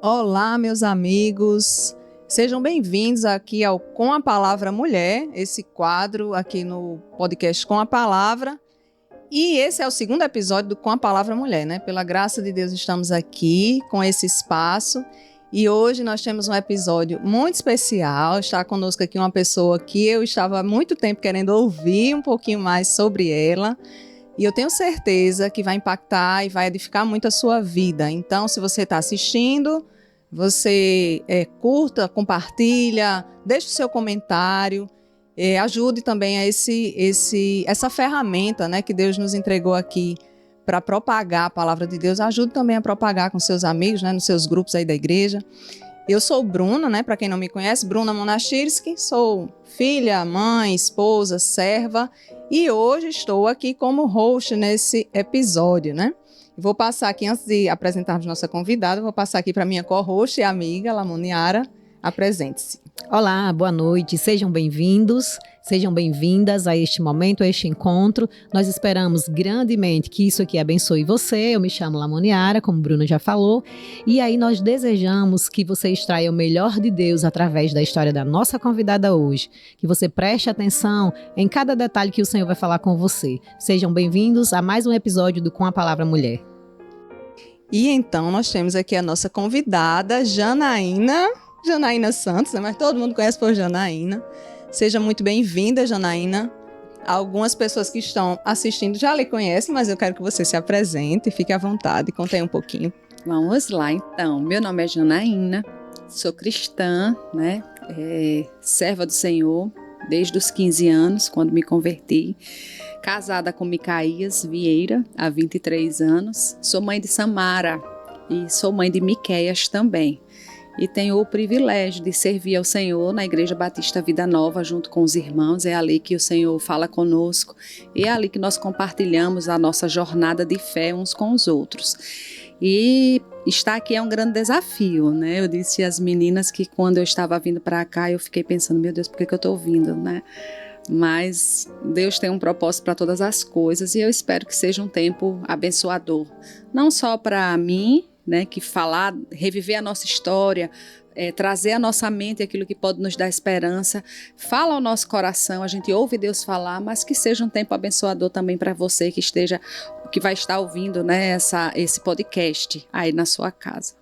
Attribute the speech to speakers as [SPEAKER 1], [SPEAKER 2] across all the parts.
[SPEAKER 1] Olá, meus amigos, sejam bem-vindos aqui ao Com a Palavra Mulher, esse quadro aqui no podcast Com a Palavra. E esse é o segundo episódio do Com a Palavra Mulher, né? Pela graça de Deus estamos aqui com esse espaço e hoje nós temos um episódio muito especial. Está conosco aqui uma pessoa que eu estava há muito tempo querendo ouvir um pouquinho mais sobre ela. E eu tenho certeza que vai impactar e vai edificar muito a sua vida. Então, se você está assistindo, você curta, compartilha, deixe o seu comentário, ajude também a essa ferramenta, né, que Deus nos entregou aqui para propagar a palavra de Deus. Ajude também a propagar com seus amigos, né, nos seus grupos aí da igreja. Eu sou Bruna, né, para quem não me conhece, Bruna Monastirski, sou filha, mãe, esposa, serva e hoje estou aqui como host nesse episódio, né? Vou passar aqui, antes de apresentarmos nossa convidada, vou passar aqui para minha co-host e amiga, Lamoniara. Apresente-se.
[SPEAKER 2] Olá, boa noite, sejam bem-vindos, sejam bem-vindas a este momento, a este encontro. Nós esperamos grandemente que isso aqui abençoe você. Eu me chamo Lamoniara, como Bruno já falou, e aí nós desejamos que você extraia o melhor de Deus através da história da nossa convidada hoje, que você preste atenção em cada detalhe que o Senhor vai falar com você. Sejam bem-vindos a mais um episódio do Com a Palavra Mulher.
[SPEAKER 1] E então nós temos aqui a nossa convidada, Janaína Santos, né? Mas todo mundo conhece por Janaína. Seja muito bem-vinda, Janaína. Algumas pessoas que estão assistindo já lhe conhecem, mas eu quero que você se apresente, fique à vontade, conte aí um pouquinho.
[SPEAKER 3] Vamos lá, então. Meu nome é Janaína, sou cristã, né? Serva do Senhor desde os 15 anos, quando me converti. Casada com Micaías Vieira, há 23 anos. Sou mãe de Samara e sou mãe de Miqueias também. E tenho o privilégio de servir ao Senhor na Igreja Batista Vida Nova, junto com os irmãos. É ali que o Senhor fala conosco. E é ali que nós compartilhamos a nossa jornada de fé uns com os outros. E estar aqui é um grande desafio, né? Eu disse às meninas que quando eu estava vindo para cá, eu fiquei pensando, meu Deus, por que eu estou vindo, né? Mas Deus tem um propósito para todas as coisas e eu espero que seja um tempo abençoador. Não só para mim, né, que falar, reviver a nossa história, trazer à nossa mente aquilo que pode nos dar esperança, fala ao nosso coração, a gente ouve Deus falar, mas que seja um tempo abençoador também para você que vai estar ouvindo, né, esse podcast aí na sua casa.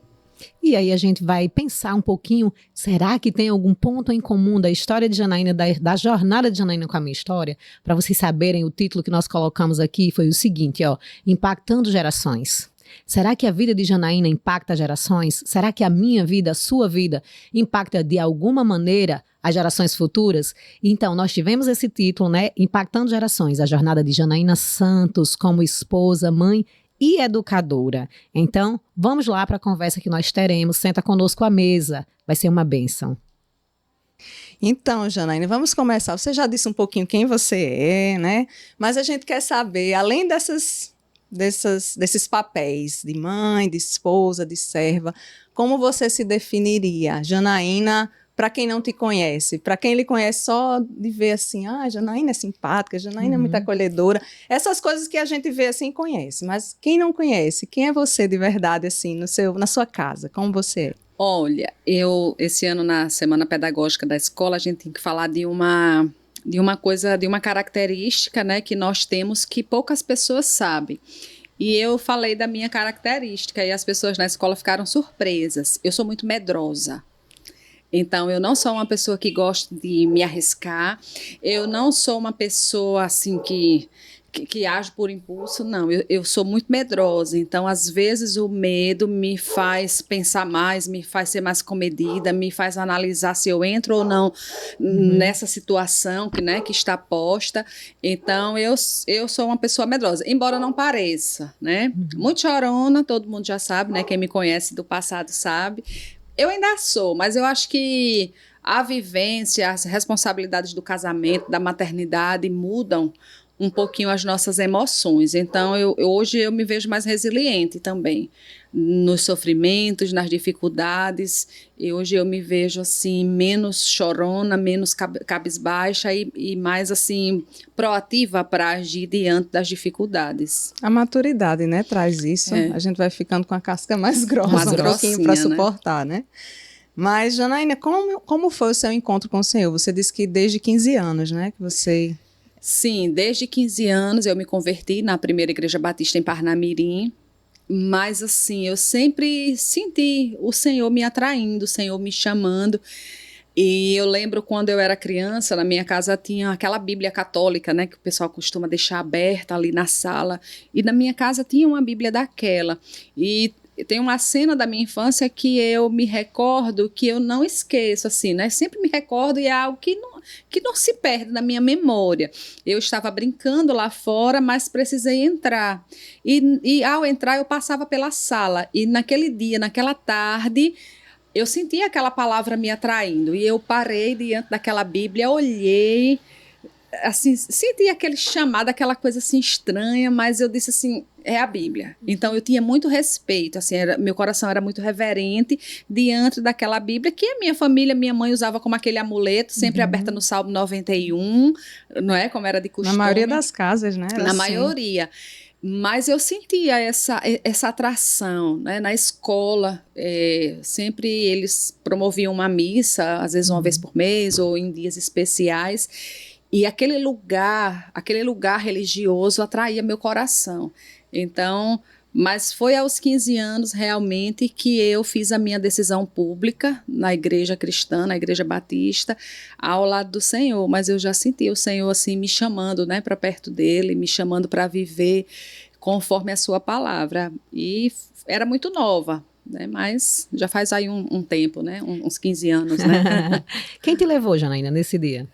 [SPEAKER 2] E aí a gente vai pensar um pouquinho, será que tem algum ponto em comum da história de Janaína, da jornada de Janaína com a minha história? Para vocês saberem, o título que nós colocamos aqui foi o seguinte, Impactando Gerações. Será que a vida de Janaína impacta gerações? Será que a minha vida, a sua vida, impacta de alguma maneira as gerações futuras? Então, nós tivemos esse título, né? Impactando Gerações, a jornada de Janaína Santos como esposa, mãe e educadora. Então, vamos lá para a conversa que nós teremos. Senta conosco à mesa, vai ser uma bênção.
[SPEAKER 1] Então, Janaína, vamos começar. Você já disse um pouquinho quem você é, né? Mas a gente quer saber, além desses papéis de mãe, de esposa, de serva, como você se definiria? Janaína, para quem não te conhece, para quem lhe conhece só de ver assim, Janaína é simpática, Janaína é muito acolhedora, essas coisas que a gente vê assim e conhece, mas quem não conhece, quem é você de verdade assim, na sua casa, como você é?
[SPEAKER 3] Olha, esse ano na Semana Pedagógica da Escola, a gente tem que falar de uma característica, né, que nós temos que poucas pessoas sabem. E eu falei da minha característica e as pessoas na escola ficaram surpresas. Eu sou muito medrosa. Então, eu não sou uma pessoa que gosta de me arriscar. Eu não sou uma pessoa assim que age por impulso, não. Eu sou muito medrosa, então às vezes o medo me faz pensar mais, me faz ser mais comedida, me faz analisar se eu entro ou não nessa situação que está posta. Então eu sou uma pessoa medrosa, embora não pareça, né? Muito chorona, todo mundo já sabe, né? Quem me conhece do passado sabe. Eu ainda sou, mas eu acho que a vivência, as responsabilidades do casamento, da maternidade mudam um pouquinho as nossas emoções. Então, hoje eu me vejo mais resiliente também, nos sofrimentos, nas dificuldades. E hoje eu me vejo assim, menos chorona, menos cabisbaixa e mais assim, proativa para agir diante das dificuldades.
[SPEAKER 1] A maturidade, né, traz isso. A gente vai ficando com a casca mais grossa, um pouquinho para suportar, né? Mas, Janaína, como foi o seu encontro com o Senhor? Você disse que desde 15 anos, né, que você...
[SPEAKER 3] Sim, desde 15 anos eu me converti na primeira igreja batista em Parnamirim, mas assim, eu sempre senti o Senhor me atraindo, o Senhor me chamando. E eu lembro quando eu era criança, na minha casa tinha aquela Bíblia católica, né, que o pessoal costuma deixar aberta ali na sala, e na minha casa tinha uma Bíblia daquela, e tem uma cena da minha infância que eu me recordo, que eu não esqueço, assim, né? Sempre me recordo e é algo que não se perde na minha memória. Eu estava brincando lá fora, mas precisei entrar. E ao entrar, eu passava pela sala. E naquele dia, naquela tarde, eu senti aquela palavra me atraindo. E eu parei diante daquela Bíblia, olhei, assim, senti aquele chamado, aquela coisa assim estranha, mas eu disse assim, é a Bíblia. Então eu tinha muito respeito, assim, meu coração era muito reverente diante daquela Bíblia, que a minha família, minha mãe usava como aquele amuleto, sempre aberta no Salmo 91, não é? Como era de costume.
[SPEAKER 1] Na maioria das casas, né?
[SPEAKER 3] Na maioria. Mas eu sentia essa atração, né? Na escola, sempre eles promoviam uma missa, às vezes uma vez por mês ou em dias especiais, e aquele lugar religioso atraía meu coração. Então, mas foi aos 15 anos realmente que eu fiz a minha decisão pública na igreja cristã, na igreja batista, ao lado do Senhor. Mas eu já senti o Senhor assim me chamando, né, para perto dele, me chamando para viver conforme a sua palavra. E era muito nova, né, mas já faz aí um tempo, né, uns 15 anos, né.
[SPEAKER 2] Quem te levou, Janaína, nesse dia?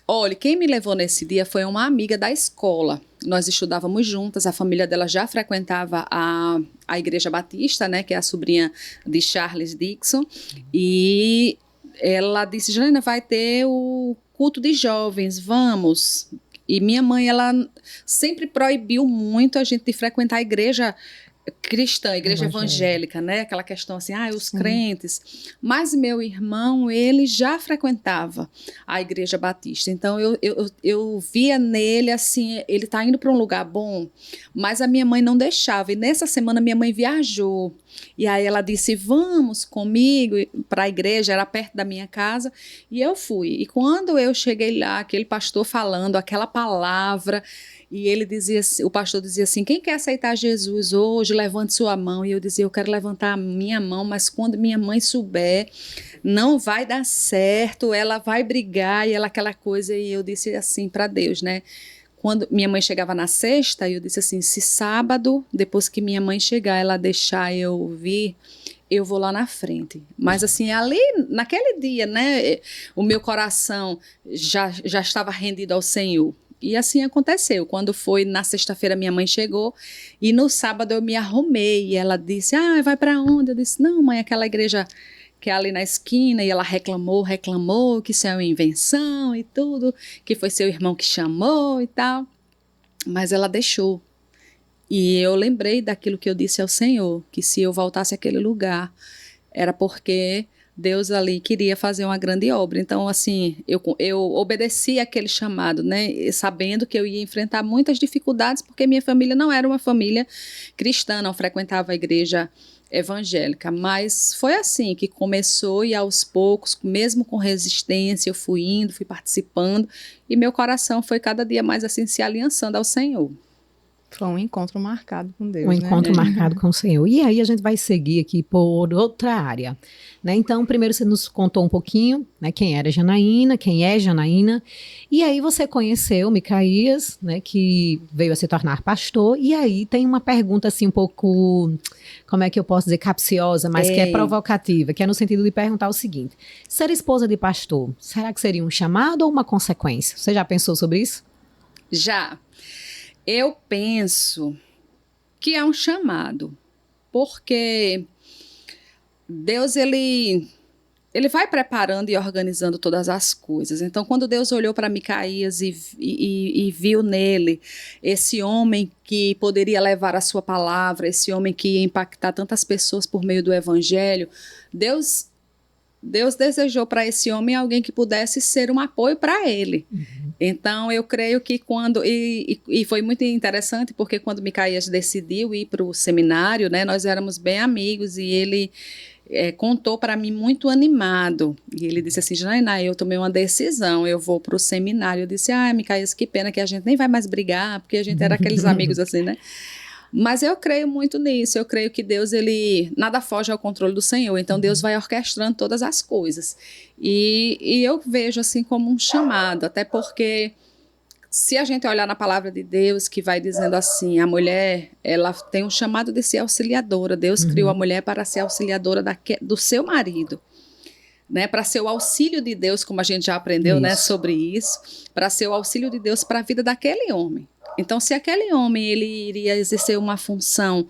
[SPEAKER 3] Olha, quem me levou nesse dia foi uma amiga da escola. Nós estudávamos juntas, a família dela já frequentava a Igreja Batista, né, que é a sobrinha de Charles Dixon, e ela disse, Janaína, vai ter o culto de jovens, vamos. E minha mãe, ela sempre proibiu muito a gente de frequentar a igreja cristã, a igreja evangélica, né? Aquela questão assim, os crentes. Mas meu irmão, ele já frequentava a igreja batista. Então, eu via nele, assim, ele tá indo para um lugar bom, mas a minha mãe não deixava. E nessa semana, minha mãe viajou. E aí ela disse, vamos comigo para a igreja, era perto da minha casa, e eu fui. E quando eu cheguei lá, aquele pastor falando aquela palavra, e ele dizia, o pastor dizia assim, quem quer aceitar Jesus hoje, levante sua mão. E eu dizia, eu quero levantar a minha mão, mas quando minha mãe souber, não vai dar certo, ela vai brigar, e ela aquela coisa, e eu disse assim para Deus, né? Quando minha mãe chegava na sexta, eu disse assim, se sábado, depois que minha mãe chegar, ela deixar eu vir, eu vou lá na frente. Mas assim, ali, naquele dia, né, o meu coração já estava rendido ao Senhor. E assim aconteceu. Quando foi na sexta-feira, minha mãe chegou e no sábado eu me arrumei. E ela disse, vai para onde? Eu disse, não, mãe, aquela igreja que é ali na esquina. E ela reclamou que isso é uma invenção e tudo, que foi seu irmão que chamou e tal. Mas ela deixou. E eu lembrei daquilo que eu disse ao Senhor, que se eu voltasse àquele lugar, era porque Deus ali queria fazer uma grande obra. Então, assim, eu obedeci aquele chamado, né, sabendo que eu ia enfrentar muitas dificuldades, porque minha família não era uma família cristã, não frequentava a igreja evangélica, mas foi assim que começou, e aos poucos, mesmo com resistência, eu fui indo, fui participando, e meu coração foi cada dia mais assim se aliançando ao Senhor.
[SPEAKER 1] Foi um encontro marcado com Deus,
[SPEAKER 2] Um encontro
[SPEAKER 1] né?
[SPEAKER 2] marcado com o Senhor. E aí a gente vai seguir aqui por outra área, né? Então, primeiro você nos contou um pouquinho, né, quem era Janaína, quem é Janaína, e aí você conheceu Micaías, né, que veio a se tornar pastor, e aí tem uma pergunta assim um pouco, como é que eu posso dizer, capciosa, mas que é provocativa, que é no sentido de perguntar o seguinte, ser esposa de pastor, será que seria um chamado ou uma consequência? Você já pensou sobre isso?
[SPEAKER 3] Já. Eu penso que é um chamado, porque Deus, ele Ele vai preparando e organizando todas as coisas. Então, quando Deus olhou para Micaías e viu nele esse homem que poderia levar a sua palavra, esse homem que ia impactar tantas pessoas por meio do evangelho, Deus desejou para esse homem alguém que pudesse ser um apoio para ele. Então, eu creio que e foi muito interessante, porque quando Micaías decidiu ir para o seminário, né, nós éramos bem amigos, e ele contou para mim muito animado. E ele disse assim: Janaína, eu tomei uma decisão, eu vou para o seminário. Eu disse: Micaías, que pena que a gente nem vai mais brigar, porque a gente era aqueles amigos assim, né? Mas eu creio muito nisso, eu creio que Deus, nada foge ao controle do Senhor, então Deus vai orquestrando todas as coisas. E eu vejo assim como um chamado, até porque se a gente olhar na palavra de Deus, que vai dizendo assim, a mulher, ela tem um chamado de ser auxiliadora, Deus criou a mulher para ser auxiliadora do seu marido, né, para ser o auxílio de Deus, como a gente já aprendeu, né, sobre isso, para ser o auxílio de Deus para a vida daquele homem. Então, se aquele homem ele iria exercer uma função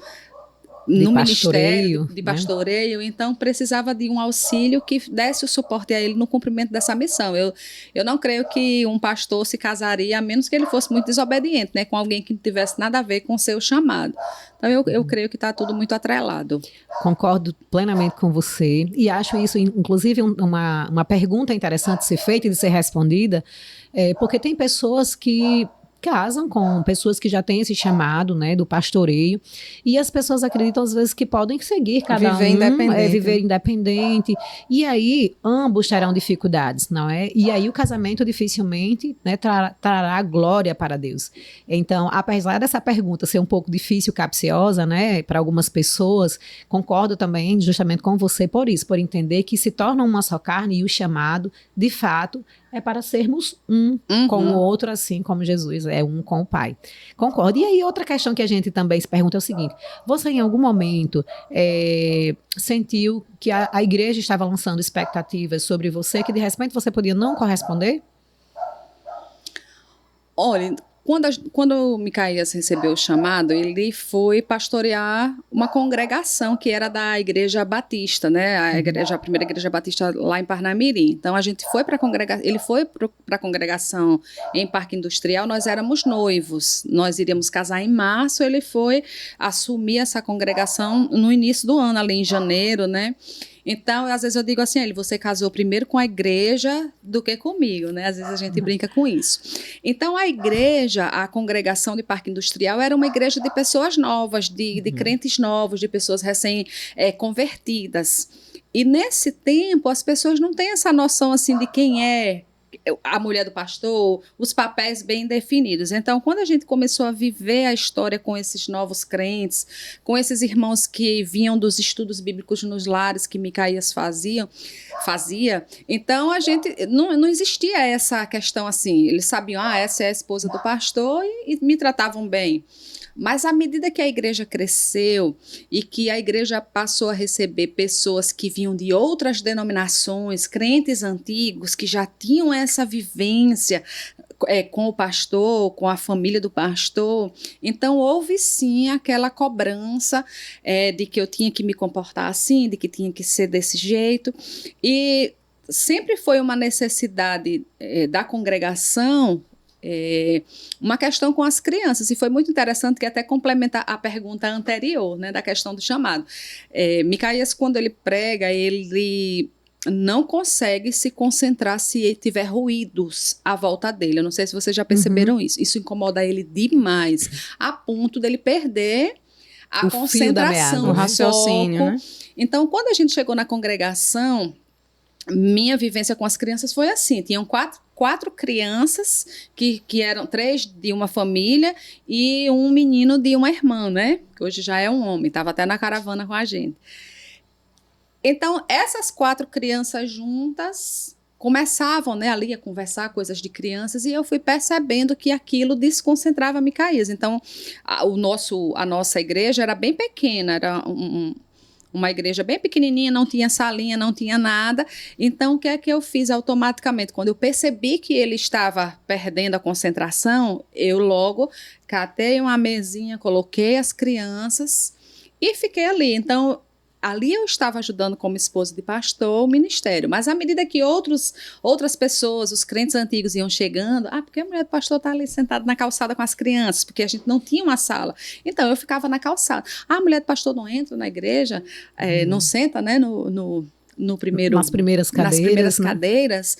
[SPEAKER 3] no ministério de pastoreio, né? Então precisava de um auxílio que desse o suporte a ele no cumprimento dessa missão. Eu não creio que um pastor se casaria a menos que ele fosse muito desobediente, né, com alguém que não tivesse nada a ver com o seu chamado. Então eu creio que está tudo muito atrelado.
[SPEAKER 2] Concordo plenamente com você, e acho isso, inclusive, uma pergunta interessante de ser feita e de ser respondida, porque tem pessoas que casam com pessoas que já têm esse chamado, né, do pastoreio, e as pessoas acreditam às vezes que podem seguir viver independente, e aí ambos terão dificuldades, não é? E aí o casamento dificilmente, né, trará glória para Deus. Então, apesar dessa pergunta ser um pouco difícil, capciosa, né, para algumas pessoas, concordo também justamente com você por isso, por entender que se torna uma só carne, e o chamado, de fato, é para sermos um com o outro, assim como Jesus é um com o Pai. Concordo. E aí, outra questão que a gente também se pergunta é o seguinte: você em algum momento sentiu que a igreja estava lançando expectativas sobre você que de repente você podia não corresponder?
[SPEAKER 3] Olha, quando Micaías recebeu o chamado, ele foi pastorear uma congregação que era da Igreja Batista, né? A primeira Igreja Batista lá em Parnamirim. Então a gente foi para a congregação, ele foi para a congregação em Parque Industrial, nós éramos noivos, nós iríamos casar em março, ele foi assumir essa congregação no início do ano, ali em janeiro, né? Então, às vezes eu digo assim, você casou primeiro com a igreja do que comigo, né? Às vezes a gente brinca com isso. Então, a igreja, a congregação de Parque Industrial, era uma igreja de pessoas novas, de crentes novos, de pessoas recém-convertidas. E nesse tempo, as pessoas não têm essa noção assim de quem é a mulher do pastor, os papéis bem definidos. Então, quando a gente começou a viver a história com esses novos crentes, com esses irmãos que vinham dos estudos bíblicos nos lares que Micaías fazia, então a gente não existia essa questão assim. Eles sabiam, essa é a esposa do pastor, e me tratavam bem. Mas à medida que a igreja cresceu e que a igreja passou a receber pessoas que vinham de outras denominações, crentes antigos, que já tinham essa vivência com o pastor, com a família do pastor, então houve sim aquela cobrança de que eu tinha que me comportar assim, de que tinha que ser desse jeito, e sempre foi uma necessidade da congregação, uma questão com as crianças, e foi muito interessante que até complementa a pergunta anterior, né, da questão do chamado. Micaías, quando ele prega, ele não consegue se concentrar se tiver ruídos à volta dele. Eu não sei se vocês já perceberam isso. Isso incomoda ele demais, a ponto dele perder a concentração,
[SPEAKER 1] o raciocínio,
[SPEAKER 3] foco,
[SPEAKER 1] né?
[SPEAKER 3] Então, quando a gente chegou na congregação, minha vivência com as crianças foi assim, tinham quatro crianças, que eram 3 de uma família e um menino de uma irmã, né? Que hoje já é um homem, estava até na caravana com a gente. Então, essas 4 crianças juntas começavam, né, ali a conversar coisas de crianças, e eu fui percebendo que aquilo desconcentrava Micaías. Então, a nossa igreja era bem pequena, era uma igreja bem pequenininha, não tinha salinha, não tinha nada. Então, o que é que eu fiz automaticamente? Quando eu percebi que ele estava perdendo a concentração, eu logo catei uma mesinha, coloquei as crianças e fiquei ali. Então, ali eu estava ajudando como esposa de pastor o ministério, mas à medida que outras pessoas, os crentes antigos iam chegando, porque a mulher do pastor está ali sentada na calçada com as crianças, porque a gente não tinha uma sala, então eu ficava na calçada. A mulher do pastor não entra na igreja, não senta, né, no primeiro,
[SPEAKER 2] nas primeiras
[SPEAKER 3] cadeiras,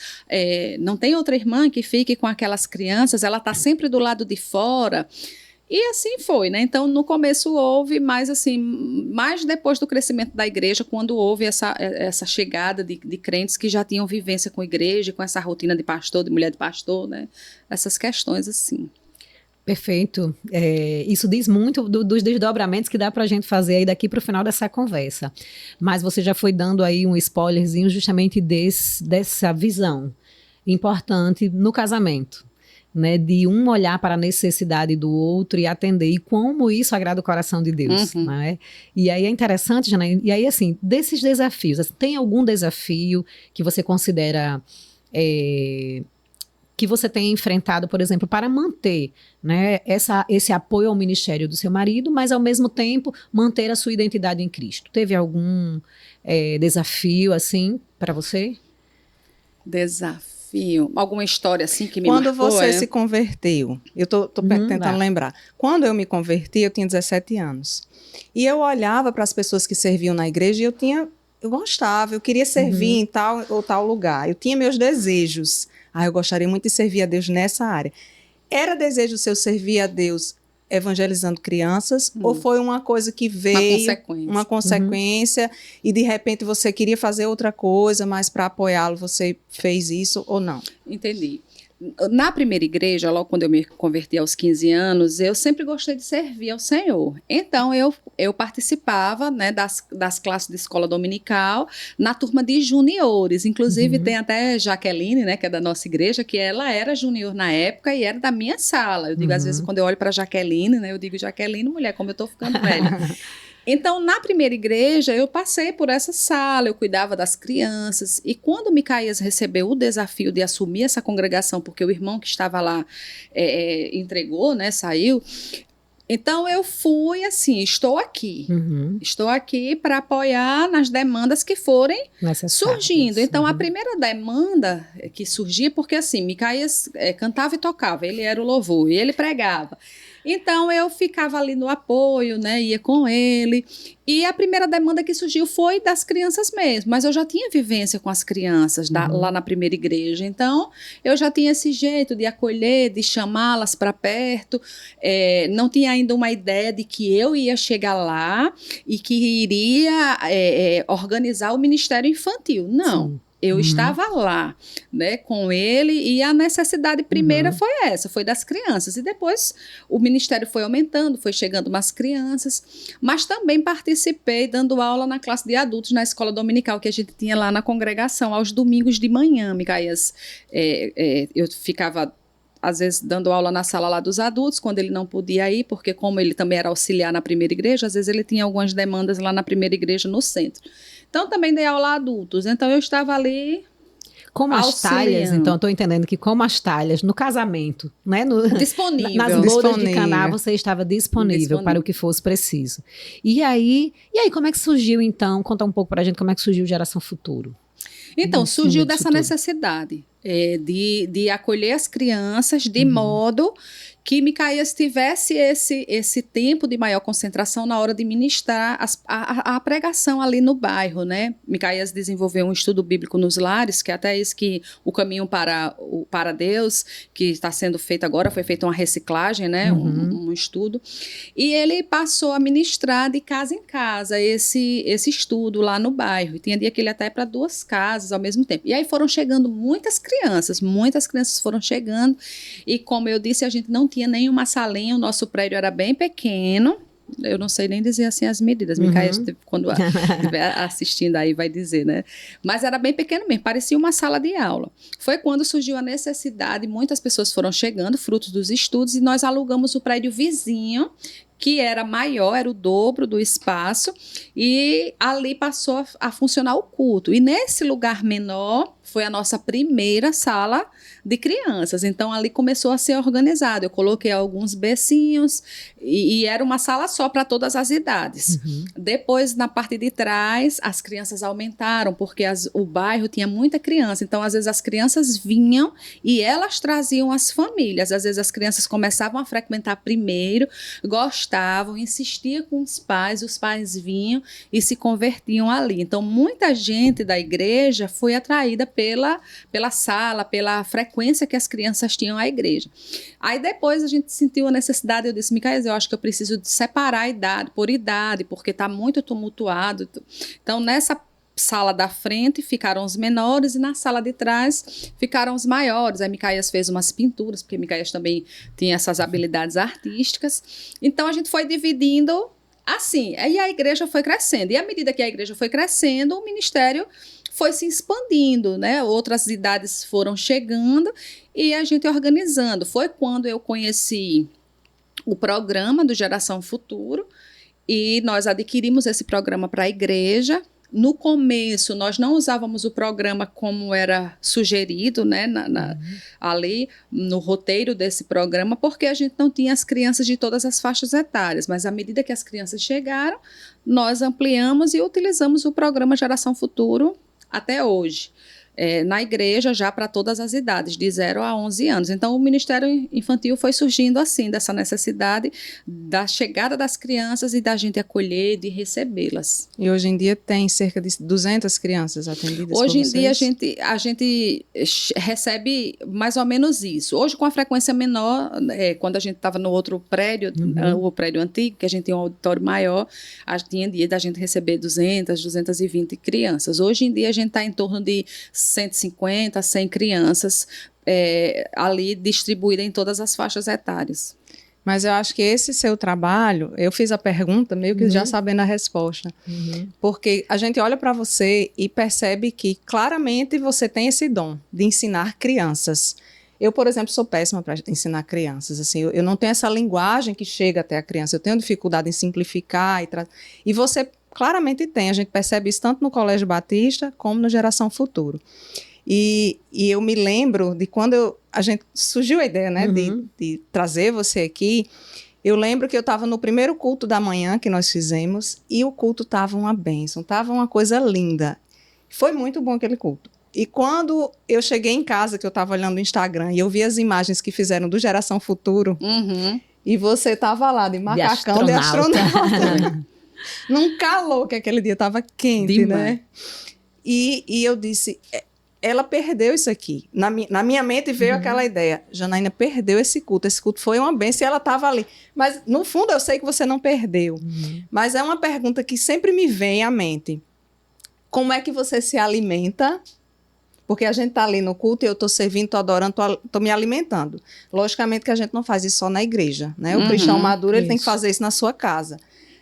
[SPEAKER 3] não tem outra irmã que fique com aquelas crianças, ela está sempre do lado de fora. E assim foi, né? Então, no começo houve, mas assim, mais depois do crescimento da igreja, quando houve essa chegada de crentes que já tinham vivência com a igreja, com essa rotina de pastor, de mulher de pastor, né? Essas questões assim.
[SPEAKER 2] Perfeito. Isso diz muito dos desdobramentos que dá para a gente fazer aí daqui para o final dessa conversa. Mas você já foi dando aí um spoilerzinho justamente dessa visão importante no casamento, né? De um olhar para a necessidade do outro e atender. E como isso agrada o coração de Deus, né? E aí é interessante, Janaína, e aí assim, desses desafios, assim, tem algum desafio que você considera... que você tem enfrentado, por exemplo, para manter, né, esse apoio ao ministério do seu marido, mas ao mesmo tempo manter a sua identidade em Cristo? Teve algum desafio assim para você?
[SPEAKER 3] Desafio? Alguma história assim que me
[SPEAKER 1] Quando
[SPEAKER 3] marcou?
[SPEAKER 1] Você se converteu, eu tô tentando lembrar. Quando eu me converti, eu tinha 17 anos. E eu olhava para as pessoas que serviam na igreja e eu gostava, eu queria servir em tal ou tal lugar. Eu tinha meus desejos. Eu gostaria muito de servir a Deus nessa área. Era desejo seu servir a Deus evangelizando crianças ou foi uma coisa que veio, uma consequência e de repente você queria fazer outra coisa, mas para apoiá-lo você fez isso ou não?
[SPEAKER 3] Entendi. Na primeira igreja, logo quando eu me converti aos 15 anos, eu sempre gostei de servir ao Senhor. Então, eu participava, né, das classes de escola dominical na turma de juniores. Inclusive, tem até Jaqueline, né, que é da nossa igreja, que ela era junior na época e era da minha sala. Eu digo, às vezes, quando eu olho para Jaqueline, né, eu digo, Jaqueline, mulher, como eu tô ficando velha. Então, na primeira igreja, eu passei por essa sala, eu cuidava das crianças, e quando Micaías recebeu o desafio de assumir essa congregação, porque o irmão que estava lá entregou, né, saiu, então eu fui assim, estou aqui para apoiar nas demandas que forem surgindo. Então, a primeira demanda que surgia, porque assim, Micaías cantava e tocava, ele era o louvor, e ele pregava. Então, eu ficava ali no apoio, né, ia com ele, e a primeira demanda que surgiu foi das crianças mesmo, mas eu já tinha vivência com as crianças lá na primeira igreja, então eu já tinha esse jeito de acolher, de chamá-las para perto, não tinha ainda uma ideia de que eu ia chegar lá e que iria organizar o ministério infantil, não. Sim. Eu estava lá, né, com ele, e a necessidade primeira foi essa, foi das crianças. E depois o ministério foi aumentando, foi chegando mais crianças, mas também participei dando aula na classe de adultos na escola dominical que a gente tinha lá na congregação, aos domingos de manhã, Micaías. Eu ficava às vezes dando aula na sala lá dos adultos, quando ele não podia ir, porque como ele também era auxiliar na primeira igreja, às vezes ele tinha algumas demandas lá na primeira igreja no centro. Então também dei aula a adultos, então eu estava ali
[SPEAKER 2] como as talhas, então estou entendendo que como as talhas no casamento, né,
[SPEAKER 3] disponível.
[SPEAKER 2] Nas bodas de Caná você estava disponível para o que fosse preciso. E aí como é que surgiu então, conta um pouco para a gente como é que surgiu Geração Futuro.
[SPEAKER 3] Então, surgiu dessa necessidade de acolher as crianças de modo que Micaías tivesse esse tempo de maior concentração na hora de ministrar a pregação ali no bairro, né? Micaías desenvolveu um estudo bíblico nos lares, que até isso que o caminho para Deus, que está sendo feito agora, foi feita uma reciclagem, né? Um estudo. E ele passou a ministrar de casa em casa esse estudo lá no bairro. E tinha dia que ele até para 2 casas ao mesmo tempo. E aí foram chegando muitas crianças foram chegando. E como eu disse, a gente não tinha nenhuma salinha, o nosso prédio era bem pequeno, eu não sei nem dizer assim as medidas, Micaías, quando estiver assistindo aí vai dizer, né? Mas era bem pequeno mesmo, parecia uma sala de aula. Foi quando surgiu a necessidade, muitas pessoas foram chegando, frutos dos estudos, e nós alugamos o prédio vizinho, que era maior, era o dobro do espaço, e ali passou a funcionar o culto. E nesse lugar menor foi a nossa primeira sala de crianças. Então ali começou a ser organizado. Eu coloquei alguns bercinhos e era uma sala só para todas as idades. Depois, na parte de trás, as crianças aumentaram, porque o bairro tinha muita criança. Então, às vezes, as crianças vinham e elas traziam as famílias. Às vezes, as crianças começavam a frequentar primeiro, gostavam, insistiam com os pais vinham e se convertiam ali. Então, muita gente da igreja foi atraída pela sala, pela frequência que as crianças tinham à igreja. Aí, depois, a gente sentiu a necessidade, eu disse, Micaías, eu acho que eu preciso de separar a idade, por idade, porque está muito tumultuado. Então, nessa sala da frente ficaram os menores e na sala de trás ficaram os maiores. Aí Micaías fez umas pinturas, porque Micaías também tinha essas habilidades artísticas. Então, a gente foi dividindo assim, e a igreja foi crescendo. E à medida que a igreja foi crescendo, o ministério foi se expandindo, né? Outras idades foram chegando e a gente organizando. Foi quando eu conheci o programa do Geração Futuro e nós adquirimos esse programa para a igreja. No começo, nós não usávamos o programa como era sugerido, né, ali no roteiro desse programa, porque a gente não tinha as crianças de todas as faixas etárias. Mas à medida que as crianças chegaram, nós ampliamos e utilizamos o programa Geração Futuro até hoje. Na igreja já para todas as idades, de 0 a 11 anos. Então, o Ministério Infantil foi surgindo assim, dessa necessidade da chegada das crianças e da gente acolher, de recebê-las.
[SPEAKER 1] E hoje em dia tem cerca de 200 crianças atendidas
[SPEAKER 3] hoje
[SPEAKER 1] por
[SPEAKER 3] em dia a gente recebe mais ou menos isso. Hoje com a frequência menor, quando a gente estava no outro prédio, o prédio antigo, que a gente tinha um auditório maior, tinha dia da gente receber 200, 220 crianças. Hoje em dia a gente está em torno de 150, 100 crianças ali distribuídas em todas as faixas etárias.
[SPEAKER 1] Mas eu acho que esse seu trabalho, eu fiz a pergunta meio que já sabendo a resposta, porque a gente olha para você e percebe que claramente você tem esse dom de ensinar crianças. Eu, por exemplo, sou péssima para ensinar crianças, assim, eu não tenho essa linguagem que chega até a criança, eu tenho dificuldade em simplificar e você claramente tem, a gente percebe isso tanto no Colégio Batista como no Geração Futuro. E eu me lembro de quando a gente surgiu a ideia, né, de trazer você aqui. Eu lembro que eu estava no primeiro culto da manhã que nós fizemos e o culto estava uma bênção, estava uma coisa linda. Foi muito bom aquele culto. E quando eu cheguei em casa, que eu estava olhando o Instagram e eu vi as imagens que fizeram do Geração Futuro, e você estava lá de macacão de astronauta. Num calor, que aquele dia estava quente, né? E eu disse, ela perdeu isso aqui. Na minha mente veio aquela ideia, Janaína perdeu esse culto foi uma bênção e ela estava ali. Mas, no fundo, eu sei que você não perdeu. Mas é uma pergunta que sempre me vem à mente. Como é que você se alimenta? Porque a gente está ali no culto e eu estou servindo, estou adorando, estou me alimentando. Logicamente que a gente não faz isso só na igreja, né? O cristão maduro, ele tem que fazer isso na sua casa.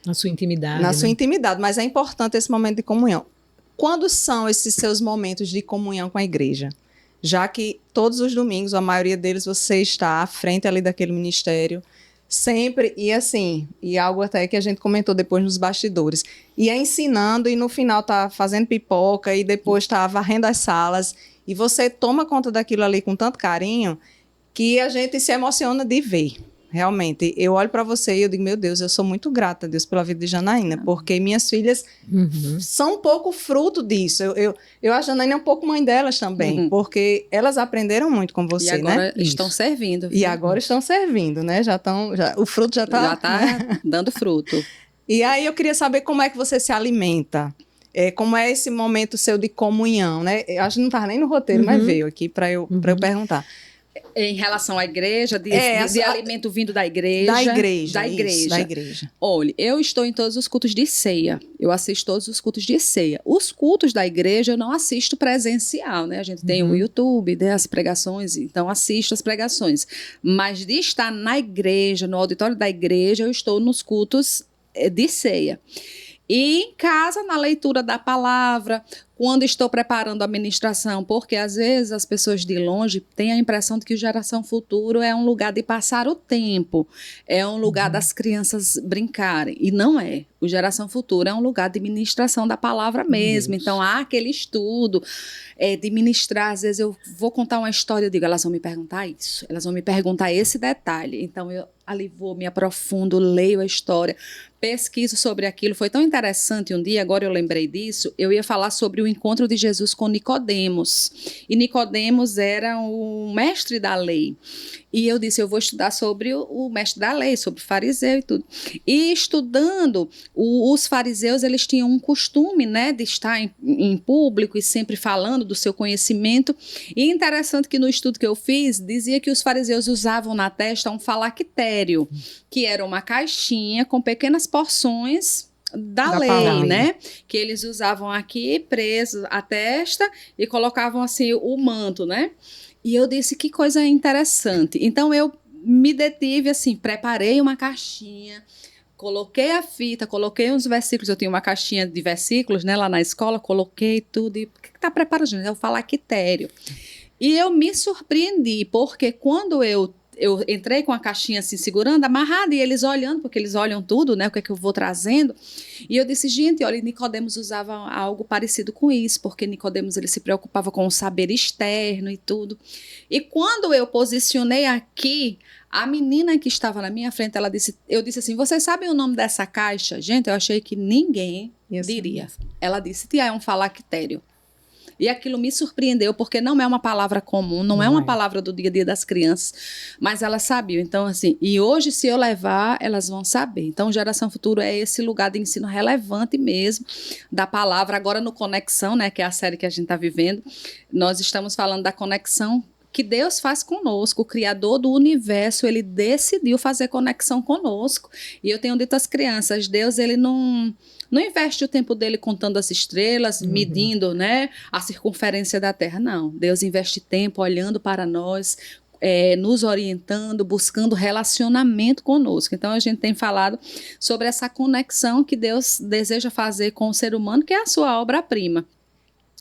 [SPEAKER 2] Na sua intimidade.
[SPEAKER 1] Na sua intimidade, mas é importante esse momento de comunhão. Quando são esses seus momentos de comunhão com a igreja? Já que todos os domingos, a maioria deles, você está à frente ali daquele ministério, sempre, e assim, e algo até que a gente comentou depois nos bastidores, ia ensinando e no final está fazendo pipoca e depois está varrendo as salas, e você toma conta daquilo ali com tanto carinho que a gente se emociona de ver. Realmente, eu olho para você e eu digo, meu Deus, eu sou muito grata a Deus pela vida de Janaína, porque minhas filhas são um pouco fruto disso. A Janaína é um pouco mãe delas também, porque elas aprenderam muito com você,
[SPEAKER 3] né? E agora
[SPEAKER 1] né?
[SPEAKER 3] estão servindo.
[SPEAKER 1] E agora estão servindo, né? O fruto já está...
[SPEAKER 3] Já está dando fruto.
[SPEAKER 1] E aí eu queria saber como é que você se alimenta. Como é esse momento seu de comunhão, né? Eu acho que não estava nem no roteiro, mas veio aqui para eu perguntar.
[SPEAKER 3] Em relação à igreja, de alimento vindo da igreja.
[SPEAKER 1] Da igreja.
[SPEAKER 3] Isso, da igreja. Olha, eu estou em todos os cultos de ceia. Eu assisto todos os cultos de ceia. Os cultos da igreja eu não assisto presencial, né? A gente tem o YouTube, né, as pregações, então assisto as pregações. Mas de estar na igreja, no auditório da igreja, eu estou nos cultos de ceia. E em casa, na leitura da palavra, quando estou preparando a ministração, porque às vezes as pessoas de longe têm a impressão de que o Geração Futuro é um lugar de passar o tempo, é um lugar das crianças brincarem, e não é. O Geração Futuro é um lugar de ministração da palavra mesmo, então há aquele estudo de ministrar. Às vezes eu vou contar uma história, eu digo, elas vão me perguntar isso, elas vão me perguntar esse detalhe, então eu ali vou, me aprofundo, leio a história, pesquiso sobre aquilo. Foi tão interessante um dia, agora eu lembrei disso, eu ia falar sobre o encontro de Jesus com Nicodemos. E Nicodemos era o mestre da lei. E eu disse, eu vou estudar sobre o mestre da lei, sobre o fariseu e tudo. E estudando, os fariseus, eles tinham um costume, né, de estar em público e sempre falando do seu conhecimento. E interessante que no estudo que eu fiz, dizia que os fariseus usavam na testa um falactério, que era uma caixinha com pequenas porções da lei, né? Que eles usavam aqui preso à testa e colocavam assim o manto, né? E eu disse, que coisa interessante. Então eu me detive assim, preparei uma caixinha, coloquei a fita, coloquei uns versículos, eu tinha uma caixinha de versículos, né, lá na escola, coloquei tudo e o que está preparado, gente? É o falactério. E eu me surpreendi, porque quando eu entrei com a caixinha assim, segurando, amarrada, e eles olhando, porque eles olham tudo, né, o que é que eu vou trazendo, e eu disse, gente, olha, Nicodemos usava algo parecido com isso, porque Nicodemos, ele se preocupava com o saber externo e tudo, e quando eu posicionei aqui, a menina que estava na minha frente, eu disse assim, vocês sabem o nome dessa caixa? Gente, eu achei que ninguém diria. Ela disse, tia, é um falactério. E aquilo me surpreendeu, porque não é uma palavra comum, não é uma palavra do dia a dia das crianças, mas elas sabiam. Então, assim, e hoje, se eu levar, elas vão saber. Então, Geração Futuro é esse lugar de ensino relevante mesmo da palavra. Agora, no Conexão, né, que é a série que a gente está vivendo, nós estamos falando da conexão que Deus faz conosco, o Criador do universo, ele decidiu fazer conexão conosco. E eu tenho dito às crianças, Deus, ele não investe o tempo dele contando as estrelas, medindo, né, a circunferência da Terra, não. Deus investe tempo olhando para nós, nos orientando, buscando relacionamento conosco. Então, a gente tem falado sobre essa conexão que Deus deseja fazer com o ser humano, que é a sua obra-prima.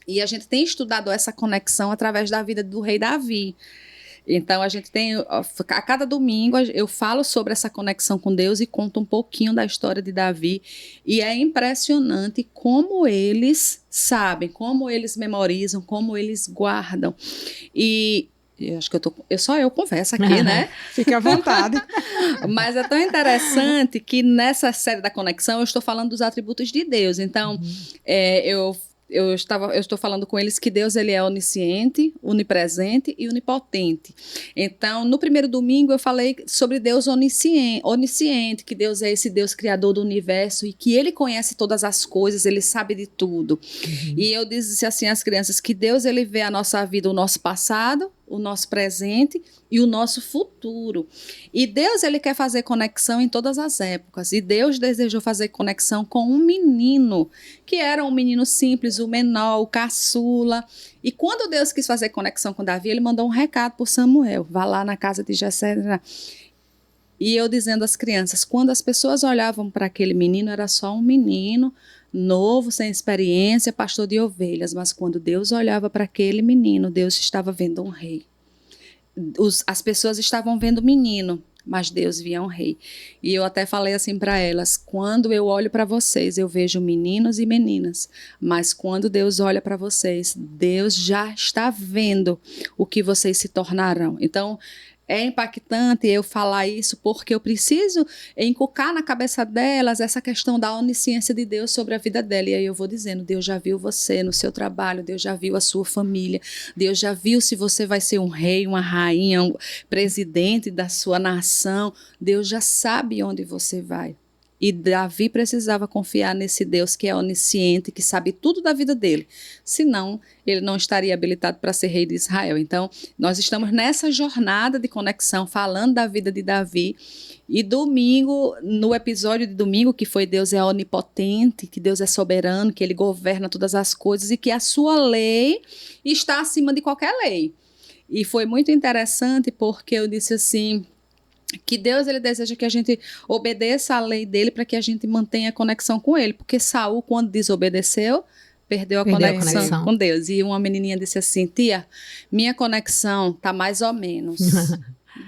[SPEAKER 3] E a gente tem estudado essa conexão através da vida do rei Davi. Então, a gente tem, a cada domingo, eu falo sobre essa conexão com Deus e conto um pouquinho da história de Davi. E é impressionante como eles sabem, como eles memorizam, como eles guardam. E eu acho que só eu converso aqui, né?
[SPEAKER 1] Fique à vontade.
[SPEAKER 3] Mas é tão interessante que nessa série da conexão eu estou falando dos atributos de Deus. Então, eu estou falando com eles que Deus, ele é onisciente, onipresente e onipotente. Então, no primeiro domingo eu falei sobre Deus onisciente, que Deus é esse Deus criador do universo e que ele conhece todas as coisas, ele sabe de tudo. E eu disse assim às crianças que Deus, ele vê a nossa vida, o nosso passado, o nosso presente e o nosso futuro. E Deus, ele quer fazer conexão em todas as épocas. E Deus desejou fazer conexão com um menino, que era um menino simples, o menor, o caçula. E quando Deus quis fazer conexão com Davi, ele mandou um recado para Samuel. Vá lá na casa de Jessé. E eu dizendo às crianças, quando as pessoas olhavam para aquele menino, era só um menino, novo, sem experiência, pastor de ovelhas, mas quando Deus olhava para aquele menino, Deus estava vendo um rei. As pessoas estavam vendo o menino, mas Deus via um rei. E eu até falei assim para elas, quando eu olho para vocês, eu vejo meninos e meninas, mas quando Deus olha para vocês, Deus já está vendo o que vocês se tornarão. Então, é impactante eu falar isso porque eu preciso inculcar na cabeça delas essa questão da onisciência de Deus sobre a vida dela. E aí eu vou dizendo, Deus já viu você no seu trabalho, Deus já viu a sua família, Deus já viu se você vai ser um rei, uma rainha, um presidente da sua nação, Deus já sabe onde você vai. E Davi precisava confiar nesse Deus que é onisciente, que sabe tudo da vida dele. Senão, ele não estaria habilitado para ser rei de Israel. Então, nós estamos nessa jornada de conexão, falando da vida de Davi. E domingo, no episódio de domingo, que foi Deus é onipotente, que Deus é soberano, que ele governa todas as coisas e que a sua lei está acima de qualquer lei. E foi muito interessante porque eu disse assim, que Deus ele deseja que a gente obedeça a lei dele para que a gente mantenha a conexão com ele, porque Saul, quando desobedeceu, perdeu a conexão com Deus. E uma menininha disse assim: tia, minha conexão tá mais ou menos.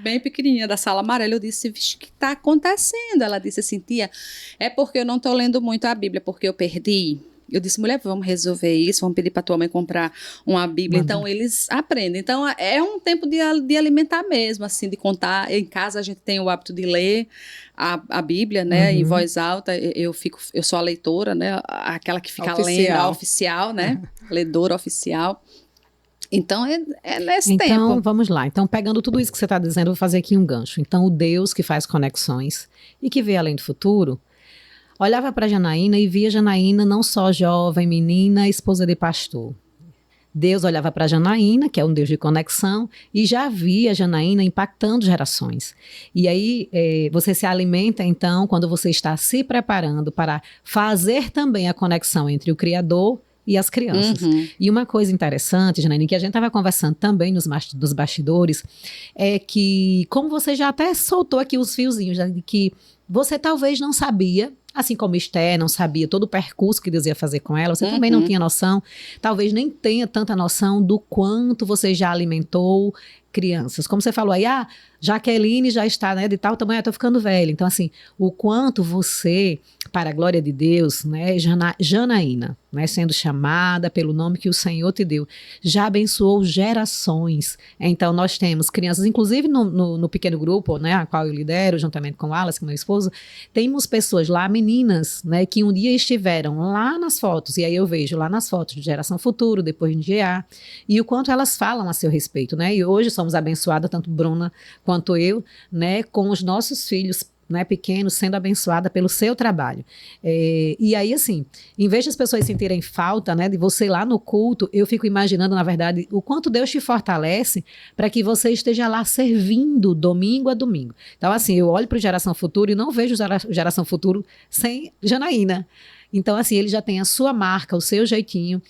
[SPEAKER 3] Bem pequenininha, da sala amarela. Eu disse: vixe, o que está acontecendo? Ela disse assim: tia, é porque eu não estou lendo muito a Bíblia, porque eu perdi. Eu disse: mulher, vamos resolver isso, vamos pedir para tua mãe comprar uma Bíblia. Então, eles aprendem. Então, é um tempo de alimentar mesmo, assim, de contar. Em casa, a gente tem o hábito de ler a Bíblia, né, em voz alta. Eu sou a leitora, né, aquela que fica lendo, a oficial, né, ledora oficial. Então, é nesse tempo.
[SPEAKER 2] Então, vamos lá. Então, pegando tudo isso que você está dizendo, eu vou fazer aqui um gancho. Então, o Deus que faz conexões e que vê além do futuro, olhava para Janaína e via Janaína não só jovem, menina, esposa de pastor. Deus olhava para Janaína, que é um Deus de conexão, e já via Janaína impactando gerações. E aí você se alimenta, então, quando você está se preparando para fazer também a conexão entre o Criador e as crianças. E uma coisa interessante, Janaína, que a gente estava conversando também nos bastidores, é que, como você já até soltou aqui os fiozinhos, de que você talvez não sabia, assim como Esther não sabia todo o percurso que Deus ia fazer com ela, você também não tinha noção, talvez nem tenha tanta noção do quanto você já alimentou crianças. Como você falou aí, Jaqueline já está, né, de tal tamanho, eu estou ficando velha. Então, assim, o quanto você, para a glória de Deus, né, Janaína, né, sendo chamada pelo nome que o Senhor te deu, já abençoou gerações. Então, nós temos crianças, inclusive no pequeno grupo, né, a qual eu lidero, juntamente com o Wallace, com meu esposo, temos pessoas lá, meninas, né, que um dia estiveram lá nas fotos, e aí eu vejo lá nas fotos de Geração Futuro, depois de GA, e o quanto elas falam a seu respeito, né, e hoje somos abençoadas, tanto Bruna quanto eu, né, com os nossos filhos, né, pequenos, sendo abençoada pelo seu trabalho. E aí, assim, em vez de as pessoas sentirem falta, né, de você lá no culto, eu fico imaginando, na verdade, o quanto Deus te fortalece para que você esteja lá servindo domingo a domingo. Então, assim, eu olho para o Geração Futuro e não vejo o Geração Futuro sem Janaína. Então, assim, ele já tem a sua marca, o seu jeitinho,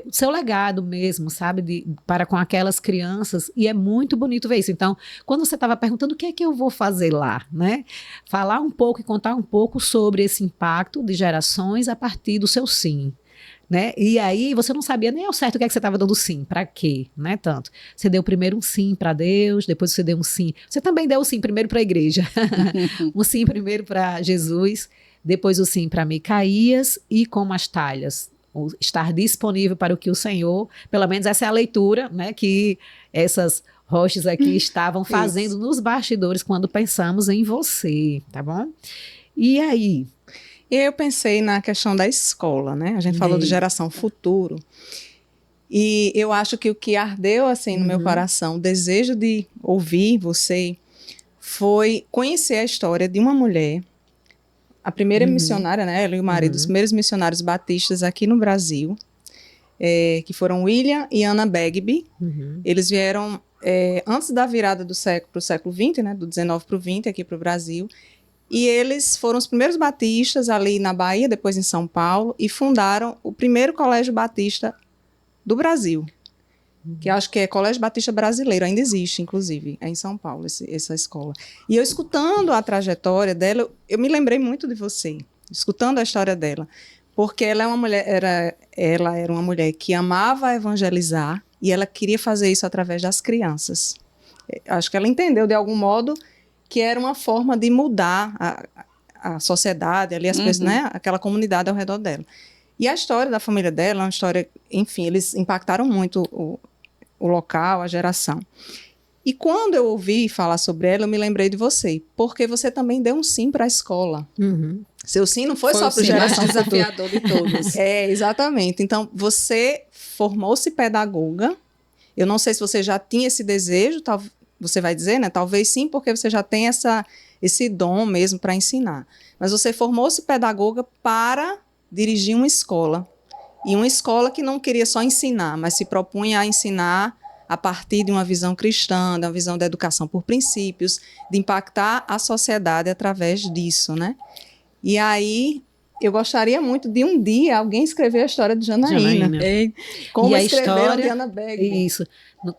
[SPEAKER 2] o seu legado mesmo, sabe, para com aquelas crianças, e é muito bonito ver isso. Então, quando você estava perguntando o que é que eu vou fazer lá, né, falar um pouco e contar um pouco sobre esse impacto de gerações a partir do seu sim, né, e aí você não sabia nem ao certo o que é que você estava dando sim, para quê, né, tanto. Você deu primeiro um sim para Deus, depois você deu um sim, você também deu um sim primeiro para a igreja, um sim primeiro para Jesus, depois o sim para Micaías e como as talhas, estar disponível para o que o Senhor, pelo menos essa é a leitura, né, que essas rochas aqui estavam fazendo nos bastidores quando pensamos em você, tá bom? E aí?
[SPEAKER 1] Eu pensei na questão da escola, né? A gente falou de Geração Futuro. E eu acho que o que ardeu assim no meu coração, o desejo de ouvir você, foi conhecer a história de uma mulher, a primeira missionária, né, ela e o marido, os primeiros missionários batistas aqui no Brasil, que foram William e Anna Bagby. Eles vieram antes da virada do século para o século XX, né, do 19 para o 20 aqui para o Brasil, e eles foram os primeiros batistas ali na Bahia, depois em São Paulo, e fundaram o primeiro colégio batista do Brasil, que acho que é Colégio Batista Brasileiro, ainda existe, inclusive, é em São Paulo, essa escola. E eu escutando a trajetória dela, eu me lembrei muito de você, escutando a história dela, porque ela é uma mulher, ela era uma mulher que amava evangelizar e ela queria fazer isso através das crianças. Acho que ela entendeu, de algum modo, que era uma forma de mudar a sociedade, ali as pessoas, né, aquela comunidade ao redor dela. E a história da família dela é uma história, enfim, eles impactaram muito o local, a geração. E quando eu ouvi falar sobre ela, eu me lembrei de você, porque você também deu um sim para a escola. Seu sim não foi só para o Geração
[SPEAKER 3] mais desafiador de todos.
[SPEAKER 1] Exatamente. Então, você formou-se pedagoga. Eu não sei se você já tinha esse desejo, você vai dizer, né? Talvez sim, porque você já tem esse dom mesmo para ensinar. Mas você formou-se pedagoga para dirigir uma escola. E uma escola que não queria só ensinar, mas se propunha a ensinar a partir de uma visão cristã, da visão da educação por princípios, de impactar a sociedade através disso, né? E aí, eu gostaria muito de um dia alguém escrever a história de Janaína. Como
[SPEAKER 2] E a
[SPEAKER 1] escreveram
[SPEAKER 2] história-
[SPEAKER 1] Diana Bergman.
[SPEAKER 2] Isso.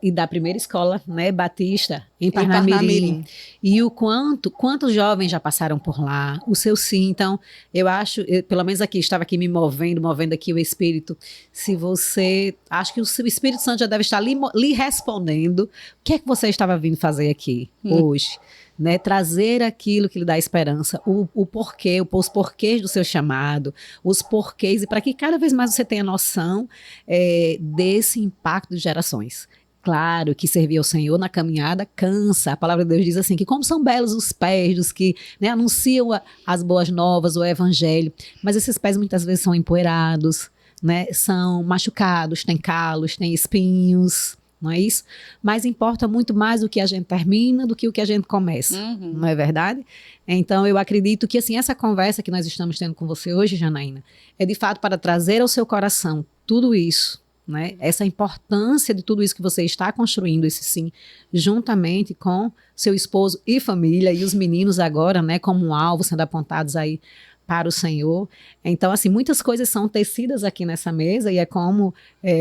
[SPEAKER 2] E da primeira escola, né, Batista, em
[SPEAKER 1] Em
[SPEAKER 2] Parnamirim. E o quantos jovens já passaram por lá, o seu sim. Então, eu acho, pelo menos aqui, estava aqui me movendo aqui o Espírito. Se você, acho que o seu Espírito Santo já deve estar lhe respondendo. O que é que você estava vindo fazer aqui hoje? Né, trazer aquilo que lhe dá esperança, o porquê, os porquês do seu chamado, os porquês, e para que cada vez mais você tenha noção desse impacto de gerações. Claro que servir ao Senhor na caminhada cansa. A palavra de Deus diz assim, que como são belos os pés dos que, né, anunciam as boas novas, o evangelho, mas esses pés muitas vezes são empoeirados, né, são machucados, têm calos, têm espinhos, não é isso? Mas importa muito mais o que a gente termina do que o que a gente começa, não é verdade? Então, eu acredito que, assim, essa conversa que nós estamos tendo com você hoje, Janaína, é de fato para trazer ao seu coração tudo isso, né? Essa importância de tudo isso que você está construindo, esse sim, juntamente com seu esposo e família, e os meninos agora, né, como um alvo, sendo apontados aí para o Senhor. Então, assim, muitas coisas são tecidas aqui nessa mesa, e é como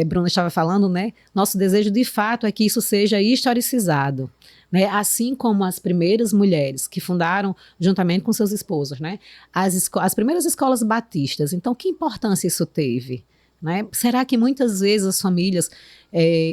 [SPEAKER 2] Bruna estava falando, né? Nosso desejo, de fato, é que isso seja historicizado, né? Assim como as primeiras mulheres que fundaram, juntamente com seus esposos, né, as primeiras escolas batistas. Então, que importância isso teve? Né? Será que muitas vezes as famílias,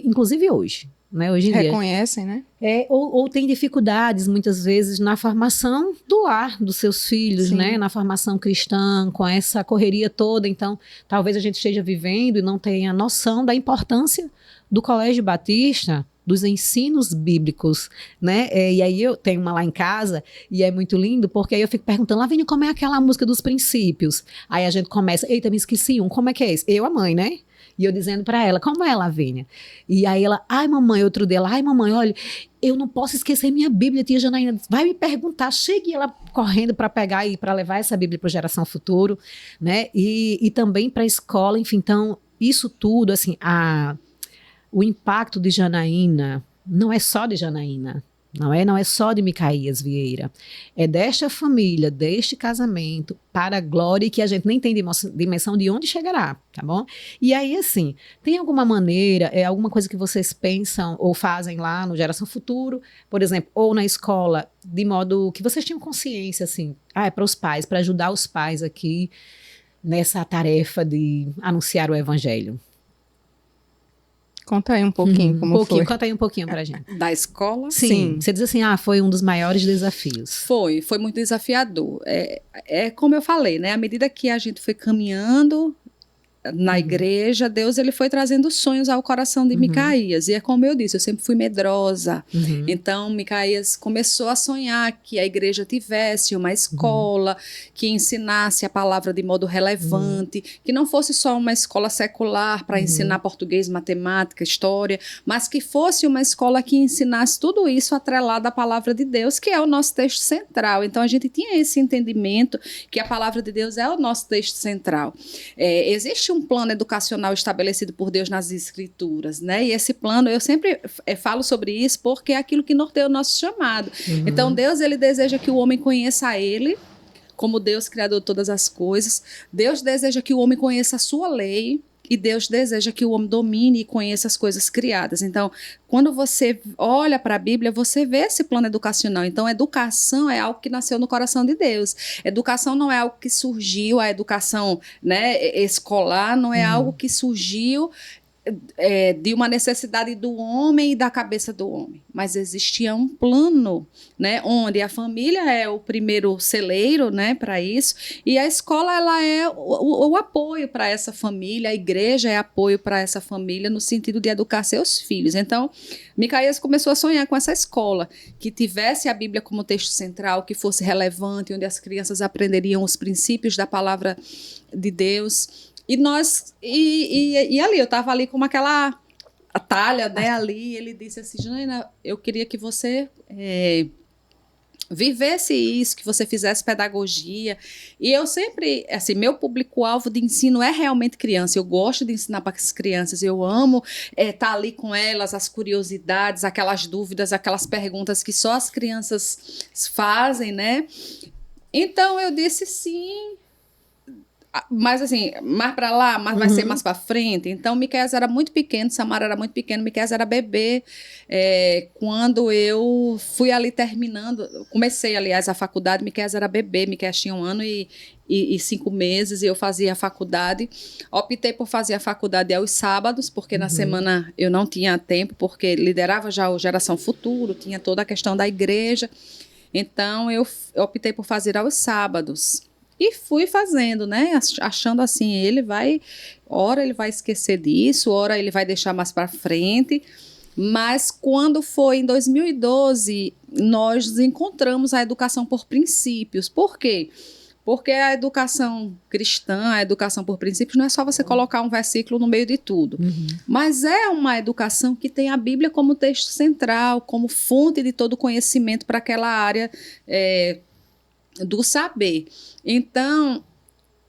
[SPEAKER 2] inclusive hoje, né, hoje em dia,
[SPEAKER 1] Reconhecem, né?
[SPEAKER 2] ou tem dificuldades muitas vezes na formação do lar dos seus filhos,
[SPEAKER 1] Sim.
[SPEAKER 2] né, na formação cristã, com essa correria toda. Então, talvez a gente esteja vivendo e não tenha noção da importância do Colégio Batista, dos ensinos bíblicos, né? E aí eu tenho uma lá em casa e é muito lindo, porque aí eu fico perguntando, Lavínia, como é aquela música dos princípios? Aí a gente começa, eita, me esqueci um, como é que é esse? Eu, a mãe, né? E eu dizendo pra ela, como é, Lavínia? E aí ela, ai mamãe, outro dela, ai mamãe, olha, eu não posso esquecer minha Bíblia, tia Janaína, vai me perguntar. Cheguei ela correndo para pegar e para levar essa Bíblia para Geração Futuro, né? E também para a escola, enfim, então, isso tudo, assim, o impacto de Janaína não é só de Janaína, não é só de Micaías Vieira, é desta família, deste casamento, para a glória, que a gente nem tem dimensão de onde chegará, tá bom? E aí, assim, tem alguma maneira, alguma coisa que vocês pensam ou fazem lá no Geração Futuro, por exemplo, ou na escola, de modo que vocês tenham consciência, assim, é para os pais, para ajudar os pais aqui nessa tarefa de anunciar o evangelho?
[SPEAKER 1] Conta aí um pouquinho como foi.
[SPEAKER 2] Conta aí um pouquinho pra gente.
[SPEAKER 3] Da escola?
[SPEAKER 2] Sim. Você diz assim, foi um dos maiores desafios.
[SPEAKER 3] Foi muito desafiador. É como eu falei, né? À medida que a gente foi caminhando na igreja, Deus ele foi trazendo sonhos ao coração de Micaías. E é como eu disse, eu sempre fui medrosa. Então, Micaías começou a sonhar que a igreja tivesse uma escola que ensinasse a palavra de modo relevante, que não fosse só uma escola secular para ensinar português, matemática, história, mas que fosse uma escola que ensinasse tudo isso atrelado à palavra de Deus, que é o nosso texto central. Então, a gente tinha esse entendimento que a palavra de Deus é o nosso texto central. Existe um plano educacional estabelecido por Deus nas Escrituras, né? E esse plano, eu sempre falo sobre isso porque é aquilo que norteia o nosso chamado. Então, Deus, ele deseja que o homem conheça a ele, como Deus, criador de todas as coisas. Deus deseja que o homem conheça a sua lei, e Deus deseja que o homem domine e conheça as coisas criadas. Então, quando você olha para a Bíblia, você vê esse plano educacional. Então, educação é algo que nasceu no coração de Deus. Educação não é algo que surgiu, a educação, né, escolar não é algo que surgiu de uma necessidade do homem e da cabeça do homem, mas existia um plano, né, onde a família é o primeiro celeiro, né, para isso, e a escola ela é o apoio para essa família, a igreja é apoio para essa família no sentido de educar seus filhos. Então, Micaías começou a sonhar com essa escola que tivesse a Bíblia como texto central, que fosse relevante, onde as crianças aprenderiam os princípios da palavra de Deus. E nós, e ali, eu estava ali com aquela talha, né, ali, ele disse assim, Janaína, eu queria que você vivesse isso, que você fizesse pedagogia. E eu sempre, assim, meu público-alvo de ensino é realmente criança. Eu gosto de ensinar para as crianças, eu amo estar ali com elas, as curiosidades, aquelas dúvidas, aquelas perguntas que só as crianças fazem, né? Então eu disse sim. Mas assim, mais para lá, mas vai ser mais para frente. Então, Miqueias era muito pequeno, Samara era muito pequeno, Miqueias era bebê. Quando eu fui ali terminando, comecei, aliás, a faculdade, Miqueias era bebê, Miqueias tinha 1 ano e 5 meses, e eu fazia a faculdade. Optei por fazer a faculdade aos sábados, porque na semana eu não tinha tempo, porque liderava já o Geração Futuro, tinha toda a questão da igreja. Então, eu optei por fazer aos sábados. E fui fazendo, né? Achando assim, ora ele vai esquecer disso, ora ele vai deixar mais para frente. Mas quando foi em 2012, nós encontramos a educação por princípios. Por quê? Porque a educação cristã, a educação por princípios, não é só você colocar um versículo no meio de tudo. Mas é uma educação que tem a Bíblia como texto central, como fonte de todo conhecimento para aquela área do saber. Então,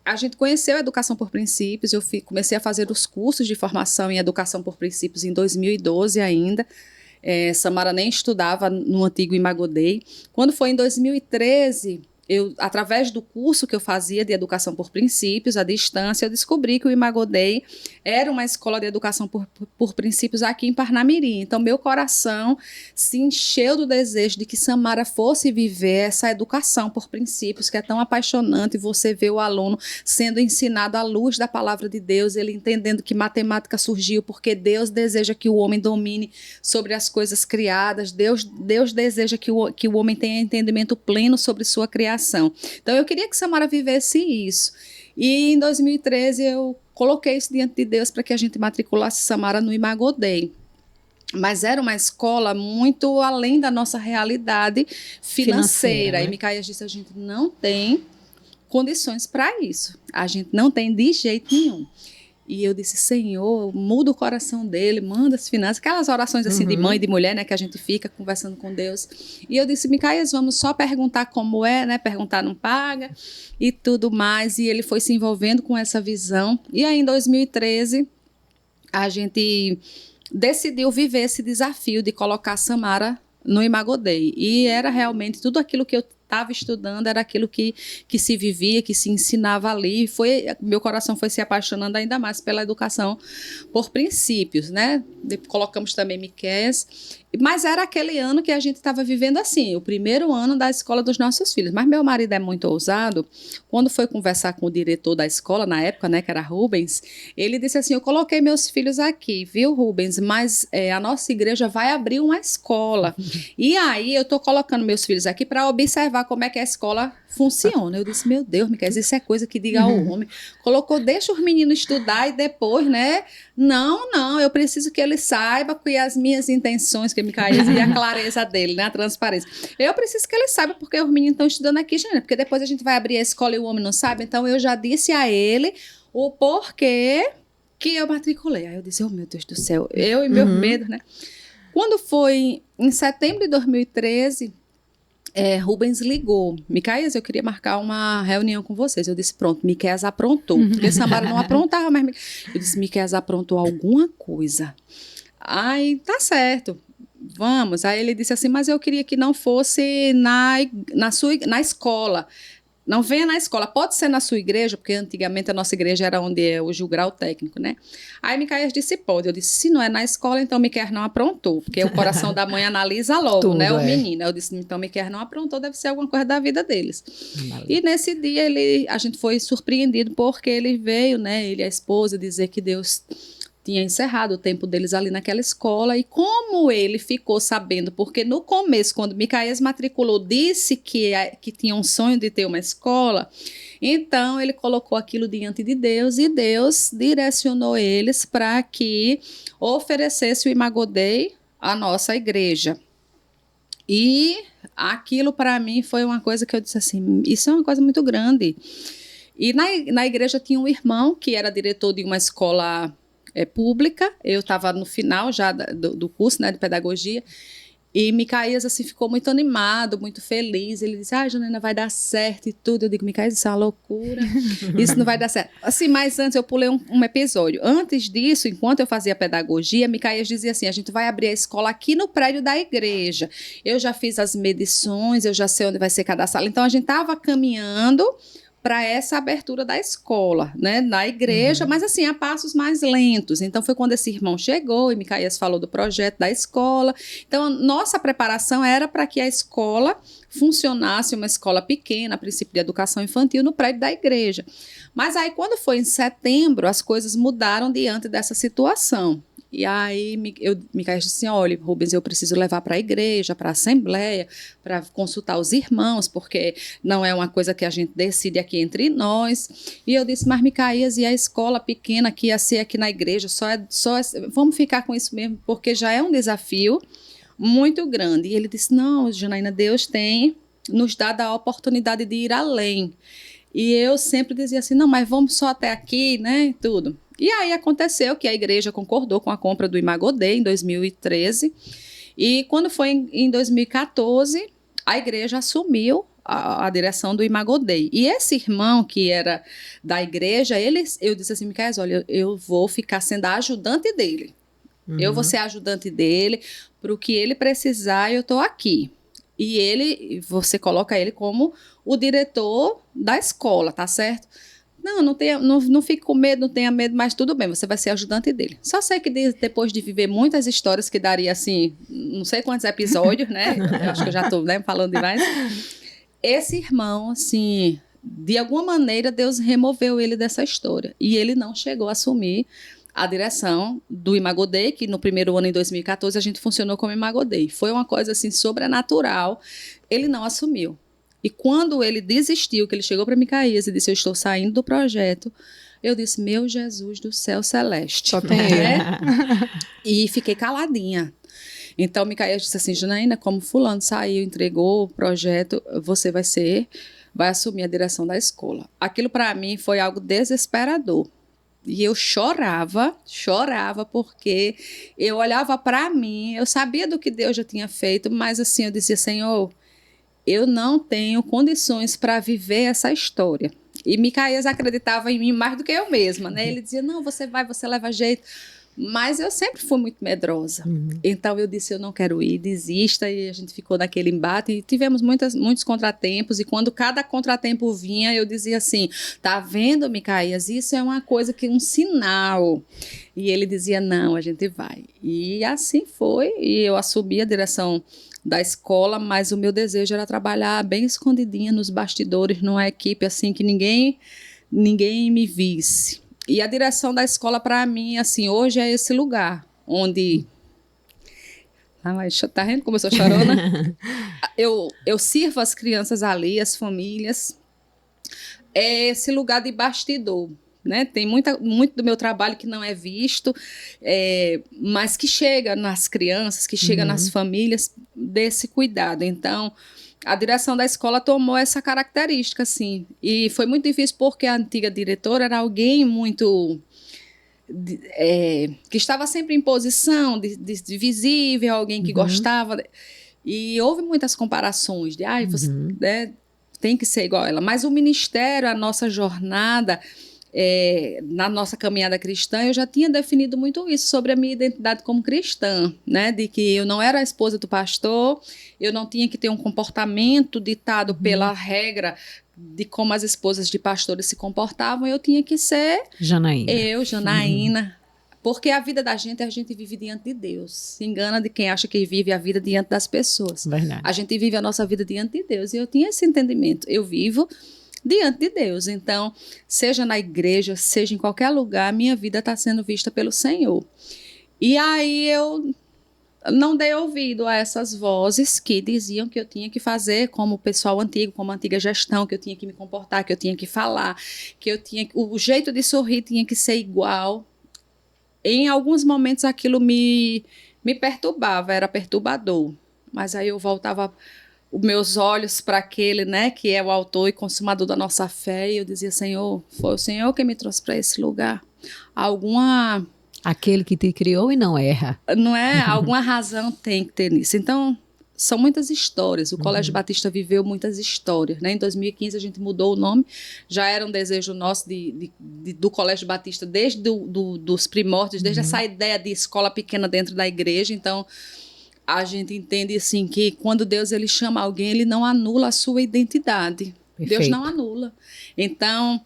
[SPEAKER 3] a gente conheceu a educação por princípios, eu comecei a fazer os cursos de formação em educação por princípios em 2012 ainda. Samara nem estudava no antigo Imago Dei. Quando foi em 2013... através do curso que eu fazia de educação por princípios, à distância, eu descobri que o Imago Dei era uma escola de educação por princípios aqui em Parnamirim. Então, meu coração se encheu do desejo de que Samara fosse viver essa educação por princípios, que é tão apaixonante. Você vê o aluno sendo ensinado à luz da palavra de Deus, ele entendendo que matemática surgiu porque Deus deseja que o homem domine sobre as coisas criadas, Deus deseja que o homem tenha entendimento pleno sobre sua criação. Então, eu queria que Samara vivesse isso. E em 2013, eu coloquei isso diante de Deus para que a gente matriculasse Samara no Imago Dei. Mas era uma escola muito além da nossa realidade financeira.
[SPEAKER 2] Né?
[SPEAKER 3] E Miqueias disse, a gente não tem condições para isso. A gente não tem de jeito nenhum. E eu disse, Senhor, muda o coração dele, manda as finanças, aquelas orações assim de mãe e de mulher, né, que a gente fica conversando com Deus. E eu disse, Miqueias, vamos só perguntar como é, né, perguntar não paga e tudo mais. E ele foi se envolvendo com essa visão. E aí, em 2013, a gente decidiu viver esse desafio de colocar Samara no Imago Dei. E era realmente tudo aquilo que eu estava estudando, era aquilo que se vivia, que se ensinava ali. Meu coração foi se apaixonando ainda mais pela educação por princípios, né? Colocamos também Miqueias. Mas era aquele ano que a gente estava vivendo assim, o primeiro ano da escola dos nossos filhos. Mas meu marido é muito ousado. Quando foi conversar com o diretor da escola, na época, né, que era Rubens, ele disse assim, eu coloquei meus filhos aqui, viu, Rubens? Mas a nossa igreja vai abrir uma escola. E aí eu estou colocando meus filhos aqui para observar como é que a escola funciona. Eu disse, meu Deus, Miqueias, isso é coisa que diga ao homem. Colocou, deixa os meninos estudar e depois, né? Não, eu preciso que ele saiba que as minhas intenções, que Miqueias e a clareza dele, né? A transparência. Eu preciso que ele saiba porque os meninos estão estudando aqui, gente, porque depois a gente vai abrir a escola e o homem não sabe. Então, eu já disse a ele o porquê que eu matriculei. Aí eu disse, oh, meu Deus do céu, eu e meu medo, né? Quando foi em setembro de 2013, Rubens ligou. Miqueias, eu queria marcar uma reunião com vocês. Eu disse, pronto, Miqueias aprontou. Porque Samara não aprontava, mas eu disse, Miqueias aprontou alguma coisa. Aí, tá certo, vamos. Aí ele disse assim, mas eu queria que não fosse na escola. Não venha na escola, pode ser na sua igreja, porque antigamente a nossa igreja era onde é hoje o grau técnico, né? Aí Miqueias disse, pode. Eu disse, se não é na escola, então Miqueias não aprontou, porque o coração da mãe analisa logo, tudo, né? O menino. Eu disse, então Miqueias não aprontou, deve ser alguma coisa da vida deles. E nesse dia a gente foi surpreendido porque ele veio, né? Ele e a esposa dizer que Deus tinha encerrado o tempo deles ali naquela escola. E como ele ficou sabendo, porque no começo, quando Miqueias matriculou, disse que tinha um sonho de ter uma escola, então ele colocou aquilo diante de Deus e Deus direcionou eles para que oferecesse o Imago Dei à nossa igreja. E aquilo para mim foi uma coisa que eu disse assim, isso é uma coisa muito grande. E na igreja tinha um irmão que era diretor de uma escola pública, eu estava no final já do curso, né, de pedagogia, e Miqueias assim, ficou muito animado, muito feliz. Ele disse, Janaína, vai dar certo e tudo. Eu digo, Miqueias, isso é uma loucura, isso não vai dar certo. Assim, mas antes eu pulei um episódio. Antes disso, enquanto eu fazia pedagogia, Miqueias dizia assim, a gente vai abrir a escola aqui no prédio da igreja. Eu já fiz as medições, eu já sei onde vai ser cada sala. Então, a gente estava caminhando para essa abertura da escola, né, na igreja, mas assim, a passos mais lentos. Então, foi quando esse irmão chegou e Micaías falou do projeto da escola. Então, nossa preparação era para que a escola funcionasse, uma escola pequena, a princípio de educação infantil, no prédio da igreja. Mas aí, quando foi em setembro, as coisas mudaram diante dessa situação. E aí, Micaías disse assim, olha, Rubens, eu preciso levar para a igreja, para a assembleia, para consultar os irmãos, porque não é uma coisa que a gente decide aqui entre nós. E eu disse, mas Micaías, e a escola pequena que ia ser aqui na igreja, vamos ficar com isso mesmo, porque já é um desafio muito grande. E ele disse, não, Janaína, Deus tem nos dado a oportunidade de ir além. E eu sempre dizia assim, não, mas vamos só até aqui, né, tudo. E aí aconteceu que a igreja concordou com a compra do Imago Dei em 2013. E quando foi em 2014, a igreja assumiu a direção do Imago Dei. E esse irmão que era da igreja, eu disse assim, Micaías, olha, eu vou ficar sendo a ajudante dele. Eu vou ser a ajudante dele, para o que ele precisar, eu estou aqui. E você coloca ele como o diretor da escola, tá certo? Não fique com medo, não tenha medo, mas tudo bem, você vai ser ajudante dele. Só sei que depois de viver muitas histórias, que daria assim, não sei quantos episódios, né? Eu acho que eu já estou, né, falando demais. Esse irmão, assim, de alguma maneira, Deus removeu ele dessa história. E ele não chegou a assumir a direção do Imago Dei, que no primeiro ano, em 2014, a gente funcionou como Imago Dei. Foi uma coisa, assim, sobrenatural. Ele não assumiu. E quando ele desistiu, que ele chegou para Micaías e disse, eu estou saindo do projeto, eu disse, meu Jesus do céu celeste.
[SPEAKER 1] Só tem
[SPEAKER 3] né? E fiquei caladinha. Então, Micaías disse assim, Janaína, como fulano saiu, entregou o projeto, você vai assumir a direção da escola. Aquilo para mim foi algo desesperador. E eu chorava porque eu olhava para mim, eu sabia do que Deus já tinha feito, mas assim, eu dizia, Senhor, eu não tenho condições para viver essa história. E Micaías acreditava em mim mais do que eu mesma, né? Ele dizia, não, você leva jeito. Mas eu sempre fui muito medrosa. Então eu disse, eu não quero ir, desista. E a gente ficou naquele embate e tivemos muitos contratempos. E quando cada contratempo vinha, eu dizia assim, tá vendo, Micaías? Isso é uma coisa um sinal. E ele dizia, não, a gente vai. E assim foi. E eu assumi a direção da escola, mas o meu desejo era trabalhar bem escondidinha nos bastidores, numa equipe assim que ninguém me visse. E a direção da escola, para mim, assim, hoje é esse lugar onde... Tá vendo como eu sou chorona? eu sirvo as crianças ali, as famílias. É esse lugar de bastidor, né? Tem muito do meu trabalho que não é visto, mas que chega nas crianças, que chega nas famílias, desse cuidado. Então, a direção da escola tomou essa característica, assim. E foi muito difícil porque a antiga diretora era alguém muito... que estava sempre em posição de visível, alguém que gostava. E houve muitas comparações de, você tem que ser igual a ela. Mas o ministério, a nossa jornada... na nossa caminhada cristã, eu já tinha definido muito isso sobre a minha identidade como cristã, né? De que eu não era a esposa do pastor, eu não tinha que ter um comportamento ditado pela regra de como as esposas de pastores se comportavam, eu tinha que ser Janaína. Porque a vida da gente, a gente vive diante de Deus. Se engana de quem acha que vive a vida diante das pessoas.
[SPEAKER 2] Verdade.
[SPEAKER 3] A gente vive a nossa vida diante de Deus. E eu tinha esse entendimento. Eu vivo diante de Deus. Então, seja na igreja, seja em qualquer lugar, minha vida está sendo vista pelo Senhor. E aí eu não dei ouvido a essas vozes que diziam que eu tinha que fazer como o pessoal antigo, como a antiga gestão, que eu tinha que me comportar, que eu tinha que falar, que o jeito de sorrir tinha que ser igual. Em alguns momentos aquilo me perturbava, era perturbador. Mas aí eu voltava os meus olhos para aquele, né, que é o autor e consumador da nossa fé, e eu dizia, Senhor, foi o Senhor que me trouxe para esse lugar.
[SPEAKER 2] Aquele que te criou e não erra.
[SPEAKER 3] Não é? Alguma razão tem que ter nisso. Então, são muitas histórias. O Colégio Batista viveu muitas histórias, né? Em 2015 a gente mudou o nome. Já era um desejo nosso do Colégio Batista desde dos primórdios, desde essa ideia de escola pequena dentro da igreja. Então, a gente entende assim que quando Deus ele chama alguém, ele não anula a sua identidade.
[SPEAKER 2] Perfeito.
[SPEAKER 3] Deus não anula. Então,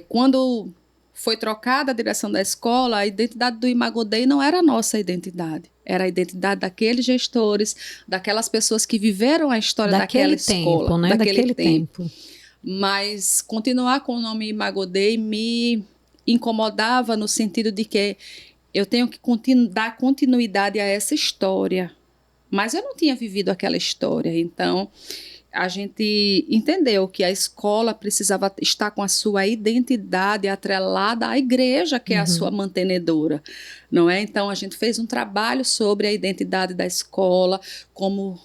[SPEAKER 3] quando foi trocada a direção da escola, a identidade do Imago Dei não era a nossa identidade. Era a identidade daqueles gestores, daquelas pessoas que viveram a história daquela escola.
[SPEAKER 2] Tempo, né? Daquele tempo.
[SPEAKER 3] Mas continuar com o nome Imago Dei me incomodava no sentido de que eu tenho que dar continuidade a essa história. Mas eu não tinha vivido aquela história, então a gente entendeu que a escola precisava estar com a sua identidade atrelada à igreja, que é a sua mantenedora, não é? Então a gente fez um trabalho sobre a identidade da escola, como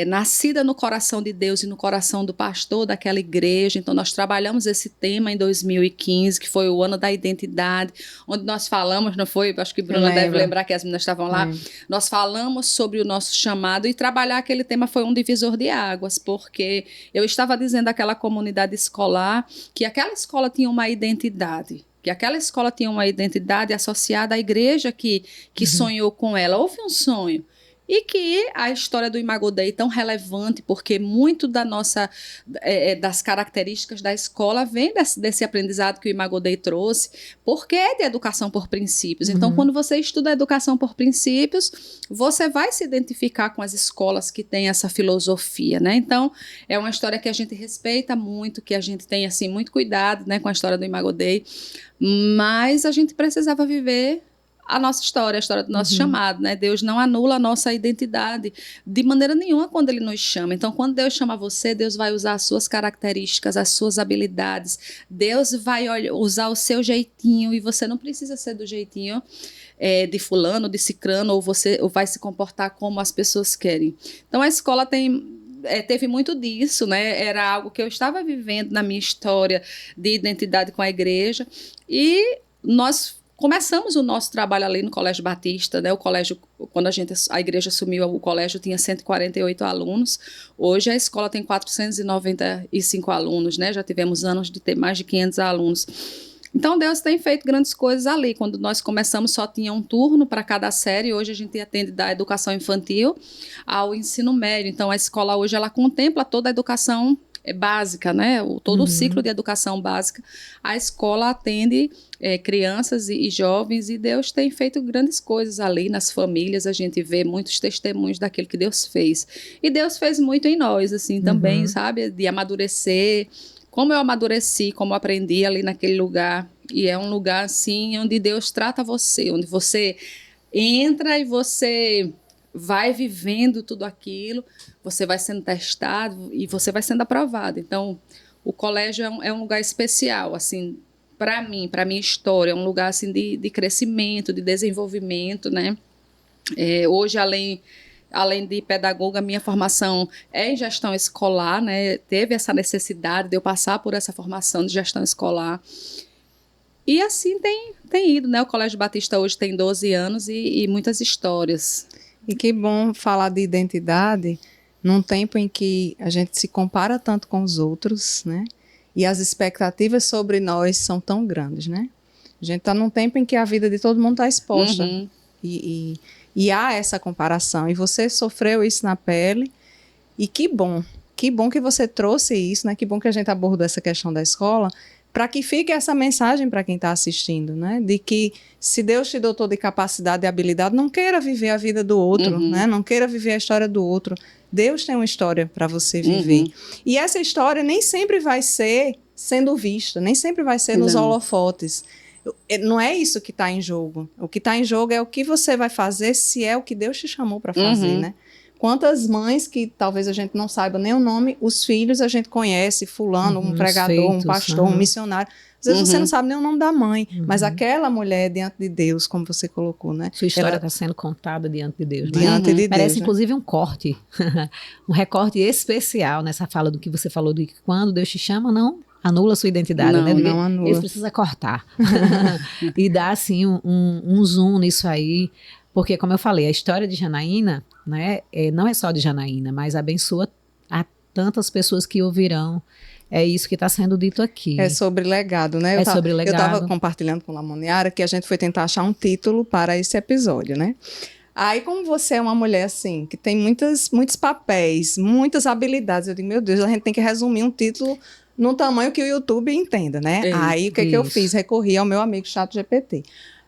[SPEAKER 3] nascida no coração de Deus e no coração do pastor daquela igreja. Então nós trabalhamos esse tema em 2015, que foi o ano da identidade, onde nós falamos, não foi? Acho que Bruna deve lembrar que as meninas estavam lá. Nós falamos sobre o nosso chamado, e trabalhar aquele tema foi um divisor de águas, porque eu estava dizendo àquela comunidade escolar que aquela escola tinha uma identidade, que aquela escola tinha uma identidade associada à igreja que sonhou com ela. Houve um sonho. E que a história do Imago Dei é tão relevante, porque muito das características da escola vem desse aprendizado que o Imago Dei trouxe, porque é de educação por princípios. Então, quando você estuda a educação por princípios, você vai se identificar com as escolas que têm essa filosofia, né? Então, é uma história que a gente respeita muito, que a gente tem, assim, muito cuidado, né, com a história do Imago Dei, mas a gente precisava viver a nossa história, a história do nosso chamado, né? Deus não anula a nossa identidade de maneira nenhuma quando Ele nos chama. Então, quando Deus chama você, Deus vai usar as suas características, as suas habilidades. Deus vai usar o seu jeitinho, e você não precisa ser do jeitinho de fulano, de cicrano, ou vai se comportar como as pessoas querem. Então, a escola teve muito disso, né? Era algo que eu estava vivendo na minha história de identidade com a igreja, e nós começamos o nosso trabalho ali no Colégio Batista, né? O colégio, quando a igreja assumiu, o colégio tinha 148 alunos. Hoje a escola tem 495 alunos, né? Já tivemos anos de ter mais de 500 alunos. Então Deus tem feito grandes coisas ali. Quando nós começamos só tinha um turno para cada série. Hoje a gente atende da educação infantil ao ensino médio. Então a escola hoje ela contempla toda a educação básica, né? Todo o ciclo de educação básica. A escola atende crianças e jovens, e Deus tem feito grandes coisas ali nas famílias. A gente vê muitos testemunhos daquilo que Deus fez. E Deus fez muito em nós, assim, também, sabe? De amadurecer. Como eu amadureci, como aprendi ali naquele lugar. E é um lugar, assim, onde Deus trata você, onde você entra e você vai vivendo tudo aquilo, você vai sendo testado e você vai sendo aprovado. Então, o colégio é um lugar especial, assim, para mim, para a minha história, é um lugar, assim, de crescimento, de desenvolvimento, né? Hoje, além de pedagoga, minha formação é em gestão escolar, né? Teve essa necessidade de eu passar por essa formação de gestão escolar. E assim tem ido, né? O Colégio Batista hoje tem 12 anos e muitas histórias.
[SPEAKER 1] E que bom falar de identidade num tempo em que a gente se compara tanto com os outros, né? E as expectativas sobre nós são tão grandes, né? A gente está num tempo em que a vida de todo mundo está exposta. E há essa comparação. E você sofreu isso na pele. E que bom que você trouxe isso, né? Que bom que a gente abordou essa questão da escola, para que fique essa mensagem para quem está assistindo, né? De que se Deus te dotou de capacidade e habilidade, não queira viver a vida do outro, né? Não queira viver a história do outro. Deus tem uma história para você viver. E essa história nem sempre vai ser sendo vista, nem sempre vai ser nos holofotes. Não é isso que está em jogo. O que está em jogo é o que você vai fazer, se é o que Deus te chamou para fazer, né? Quantas mães que talvez a gente não saiba nem o nome, os filhos a gente conhece, fulano, um pregador, um pastor, um missionário. Às vezes você não sabe nem o nome da mãe, mas aquela mulher diante de Deus, como você colocou, né?
[SPEAKER 2] Sua história está sendo contada diante de Deus, né?
[SPEAKER 1] Diante de Deus.
[SPEAKER 2] Parece, inclusive, um corte, um recorte especial nessa fala do que você falou, de que quando Deus te chama, não anula a sua identidade, né?
[SPEAKER 1] Não anula.
[SPEAKER 2] Ele precisa cortar. E dar, assim, um zoom nisso aí. Porque, como eu falei, a história de Janaína, né, não é só de Janaína, mas abençoa a tantas pessoas que ouvirão. É isso que está sendo dito aqui.
[SPEAKER 1] É sobre legado, né?
[SPEAKER 2] Sobre legado.
[SPEAKER 1] Eu estava compartilhando com a Lamoniara que a gente foi tentar achar um título para esse episódio, né? Aí, como você é uma mulher, assim, que tem muitos papéis, muitas habilidades, eu digo, meu Deus, a gente tem que resumir um título no tamanho que o YouTube entenda, né?
[SPEAKER 3] Eita,
[SPEAKER 1] Aí, o que eu fiz? Recorri ao meu amigo ChatGPT.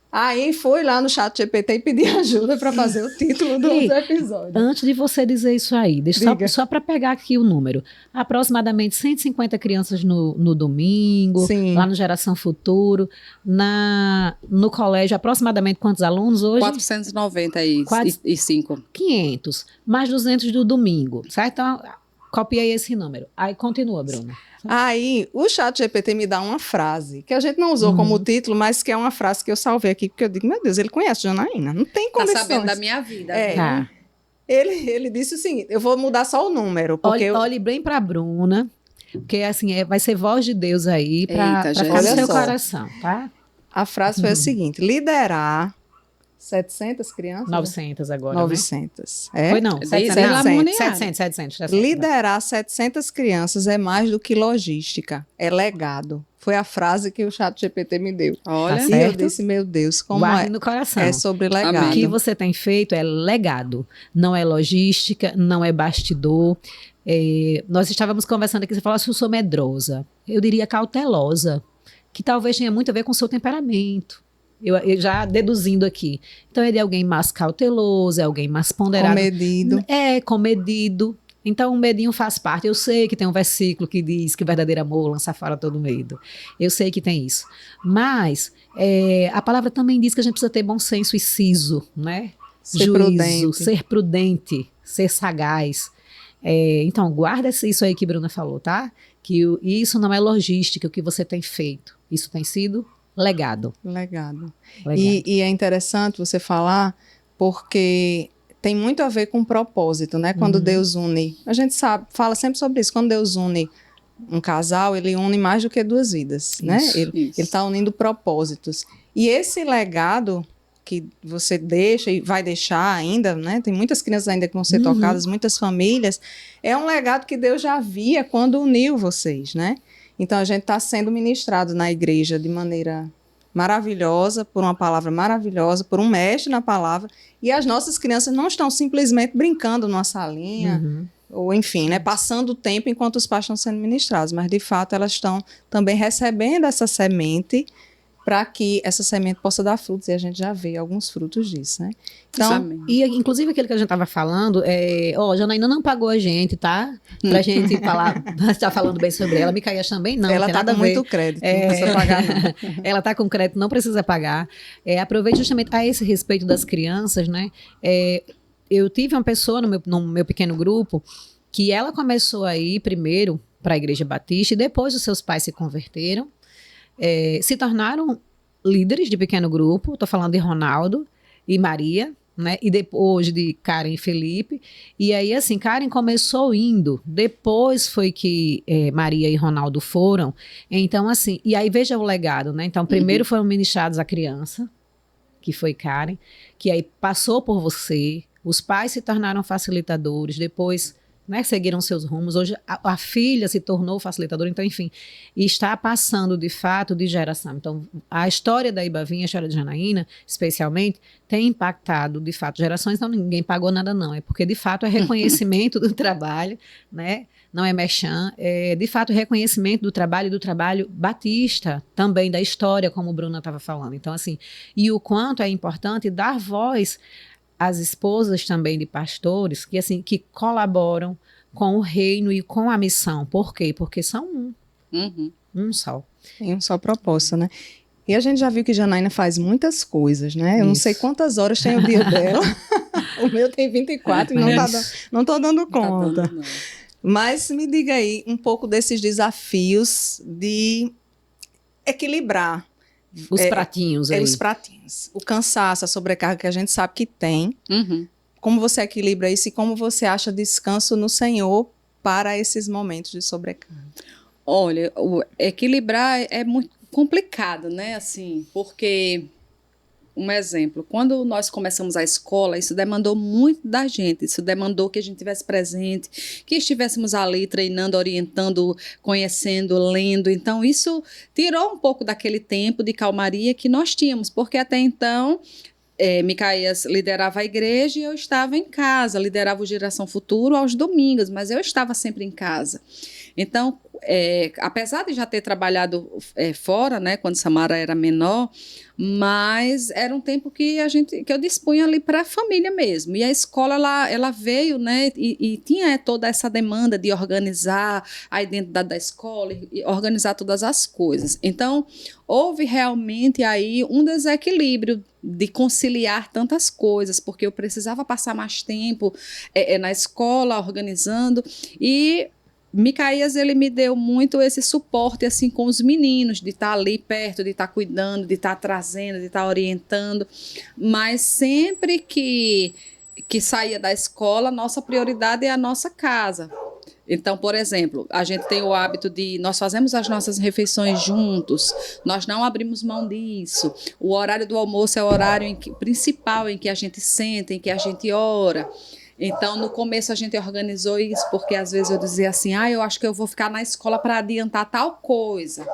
[SPEAKER 1] Aí, fui lá no ChatGPT e pedi ajuda para fazer o título do episódio.
[SPEAKER 2] Antes de você dizer isso aí, deixa só para pegar aqui o número. Aproximadamente 150 crianças no domingo,
[SPEAKER 1] Sim.
[SPEAKER 2] lá no Geração Futuro. No colégio, aproximadamente quantos alunos hoje?
[SPEAKER 3] 495.
[SPEAKER 2] 500. Mais 200 do domingo, certo? Então, copiei esse número. Aí continua, Bruna.
[SPEAKER 1] Aí, o ChatGPT me dá uma frase, que a gente não usou como título, mas que é uma frase que eu salvei aqui, porque eu digo, meu Deus, ele conhece Janaína, não tem
[SPEAKER 3] Tá
[SPEAKER 1] condições.
[SPEAKER 3] sabendo da minha vida.
[SPEAKER 1] É.
[SPEAKER 2] Tá.
[SPEAKER 1] Ele disse o seguinte, eu vou mudar só o número, porque
[SPEAKER 2] Olhe bem para Bruna, porque assim, vai ser voz de Deus aí para
[SPEAKER 3] Eita,
[SPEAKER 2] ficar no
[SPEAKER 1] gente.
[SPEAKER 2] seu
[SPEAKER 1] Olha só.
[SPEAKER 2] coração, tá?
[SPEAKER 1] a frase foi a seguinte, liderar 700 crianças?
[SPEAKER 2] 900 agora,
[SPEAKER 1] 900.
[SPEAKER 2] né?
[SPEAKER 1] É?
[SPEAKER 2] Foi não,
[SPEAKER 3] Desde
[SPEAKER 2] 700,
[SPEAKER 3] lá,
[SPEAKER 2] não.
[SPEAKER 3] Muniara.
[SPEAKER 2] 700.
[SPEAKER 1] Liderar 700 crianças é mais do que logística, é legado. Foi a frase que o ChatGPT me deu.
[SPEAKER 3] Olha,
[SPEAKER 2] Tá
[SPEAKER 1] E
[SPEAKER 2] certo.
[SPEAKER 1] eu disse, meu Deus, como
[SPEAKER 2] Guarde no coração.
[SPEAKER 1] é sobre
[SPEAKER 2] O
[SPEAKER 1] legado.
[SPEAKER 2] que você tem feito é legado, não é logística, não é bastidor. Nós estávamos conversando aqui, você falou assim, eu sou medrosa. Eu diria cautelosa, que talvez tenha muito a ver com o seu temperamento. Eu já deduzindo aqui. Então, ele é alguém mais cauteloso, é alguém mais ponderado.
[SPEAKER 1] Comedido.
[SPEAKER 2] Comedido. Então, o medinho faz parte. Eu sei que tem um versículo que diz que o verdadeiro amor lança fora todo medo. Eu sei que tem isso. Mas a palavra também diz que a gente precisa ter bom senso e siso, né?
[SPEAKER 1] Ser prudente.
[SPEAKER 2] Ser prudente, ser sagaz. Então, guarda isso aí que a Bruna falou, tá? Que isso não é logística, o que você tem feito. Isso tem sido legado.
[SPEAKER 1] Legado.
[SPEAKER 2] Legado.
[SPEAKER 1] E é interessante você falar, porque tem muito a ver com propósito, né? Quando Deus une, a gente fala sempre sobre isso, quando Deus une um casal, ele une mais do que duas vidas, né? Ele está unindo propósitos. E esse legado que você deixa e vai deixar ainda, né? Tem muitas crianças ainda que vão ser tocadas, muitas famílias. É um legado que Deus já via quando uniu vocês, né? Então, a gente está sendo ministrado na igreja de maneira maravilhosa, por uma palavra maravilhosa, por um mestre na palavra, e as nossas crianças não estão simplesmente brincando numa salinha, ou enfim, né, passando o tempo enquanto os pais estão sendo ministrados, mas de fato elas estão também recebendo essa semente para que essa semente possa dar frutos, e a gente já vê alguns frutos disso, né? Então,
[SPEAKER 2] e inclusive aquilo que a gente estava falando, Janaína não pagou a gente, tá? Pra gente falar, estar falando bem sobre ela. Micaías também não.
[SPEAKER 1] ela
[SPEAKER 2] tem
[SPEAKER 1] está
[SPEAKER 2] nada
[SPEAKER 1] com
[SPEAKER 2] a ver.
[SPEAKER 1] muito crédito, não precisa pagar não.
[SPEAKER 2] Ela está com crédito, não precisa pagar. Aproveite justamente a esse respeito das crianças, né? Eu tive uma pessoa no meu pequeno grupo que ela começou a ir primeiro para a Igreja Batista e depois os seus pais se converteram. Se tornaram líderes de pequeno grupo, estou falando de Ronaldo e Maria, né? E depois de Karen e Felipe. E aí, assim, Karen começou indo, depois foi que Maria e Ronaldo foram. Então, assim, e aí veja o legado, né? Então, primeiro foram ministrados a criança, que foi Karen, que aí passou por você, os pais se tornaram facilitadores, depois, né, seguiram seus rumos. Hoje a filha se tornou facilitadora, então, enfim, e está passando de fato de geração. Então, a história da Ibavinha, a história de Janaína, especialmente, tem impactado de fato gerações. Então, ninguém pagou nada, não. É porque de fato é reconhecimento do trabalho, né? Não é merchan, é de fato reconhecimento do trabalho batista, também da história, como a Bruna estava falando. Então, assim, e o quanto é importante dar voz as esposas também de pastores que, assim, que colaboram com o reino e com a missão. Por quê? Porque são um só.
[SPEAKER 1] Tem um só propósito, né? E a gente já viu que Janaína faz muitas coisas, né? Eu não sei quantas horas tem o dia dela. O meu tem 24 e não estou dando conta.
[SPEAKER 3] Tá dando, não.
[SPEAKER 1] Mas me diga aí um pouco desses desafios de equilibrar
[SPEAKER 2] Os pratinhos aí.
[SPEAKER 1] os pratinhos. O cansaço, a sobrecarga que a gente sabe que tem. Como você equilibra isso e como você acha descanso no Senhor para esses momentos de sobrecarga?
[SPEAKER 3] Olha, equilibrar é muito complicado, né? Assim, porque, um exemplo, quando nós começamos a escola, isso demandou muito da gente, isso demandou que a gente estivesse presente, que estivéssemos ali treinando, orientando, conhecendo, lendo. Então, isso tirou um pouco daquele tempo de calmaria que nós tínhamos, porque até então Micaías liderava a igreja e eu estava em casa, liderava o Geração Futuro aos domingos, mas eu estava sempre em casa. Então, apesar de já ter trabalhado fora, né, quando Samara era menor, mas era um tempo que eu dispunha ali para a família mesmo. E a escola ela veio, né, e tinha toda essa demanda de organizar a identidade da escola e organizar todas as coisas. Então, houve realmente aí um desequilíbrio de conciliar tantas coisas, porque eu precisava passar mais tempo na escola organizando, e Micaías, ele me deu muito esse suporte assim com os meninos, de estar ali perto, de estar cuidando, de estar trazendo, de estar orientando, mas sempre que saía da escola, nossa prioridade é a nossa casa. Então, por exemplo, a gente tem o hábito nós fazemos as nossas refeições juntos, nós não abrimos mão disso. O horário do almoço é o horário principal em que a gente senta, em que a gente ora. Então, no começo a gente organizou isso, porque às vezes eu dizia assim, eu acho que eu vou ficar na escola para adiantar tal coisa.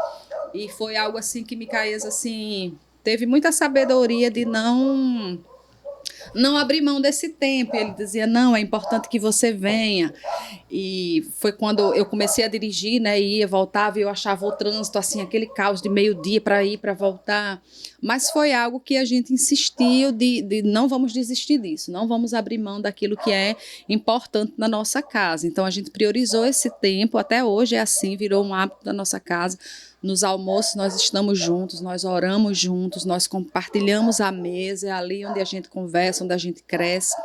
[SPEAKER 3] E foi algo assim que Micaías, assim, teve muita sabedoria de não abrir mão desse tempo. Ele dizia, não, é importante que você venha. E foi quando eu comecei a dirigir, né, ia, voltava, e eu achava o trânsito, assim, aquele caos de meio-dia para ir, para voltar. Mas foi algo que a gente insistiu de não vamos desistir disso, não vamos abrir mão daquilo que é importante na nossa casa. Então, a gente priorizou esse tempo, até hoje é assim, virou um hábito da nossa casa. Nos almoços nós estamos juntos, nós oramos juntos, nós compartilhamos a mesa, é ali onde a gente conversa, onde a gente cresce.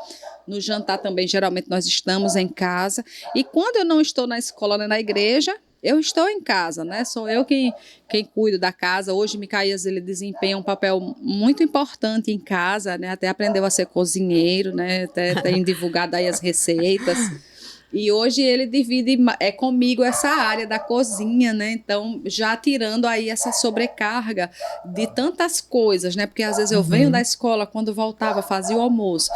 [SPEAKER 3] No jantar também, geralmente, nós estamos em casa. E quando eu não estou na escola nem na igreja, eu estou em casa, né? Sou eu quem cuido da casa. Hoje, Micaías, ele desempenha um papel muito importante em casa, né? Até aprendeu a ser cozinheiro, né? Até tem divulgado aí as receitas. E hoje ele divide comigo essa área da cozinha, né? Então, já tirando aí essa sobrecarga de tantas coisas, né? Porque às vezes eu venho da escola, quando voltava, fazia o almoço.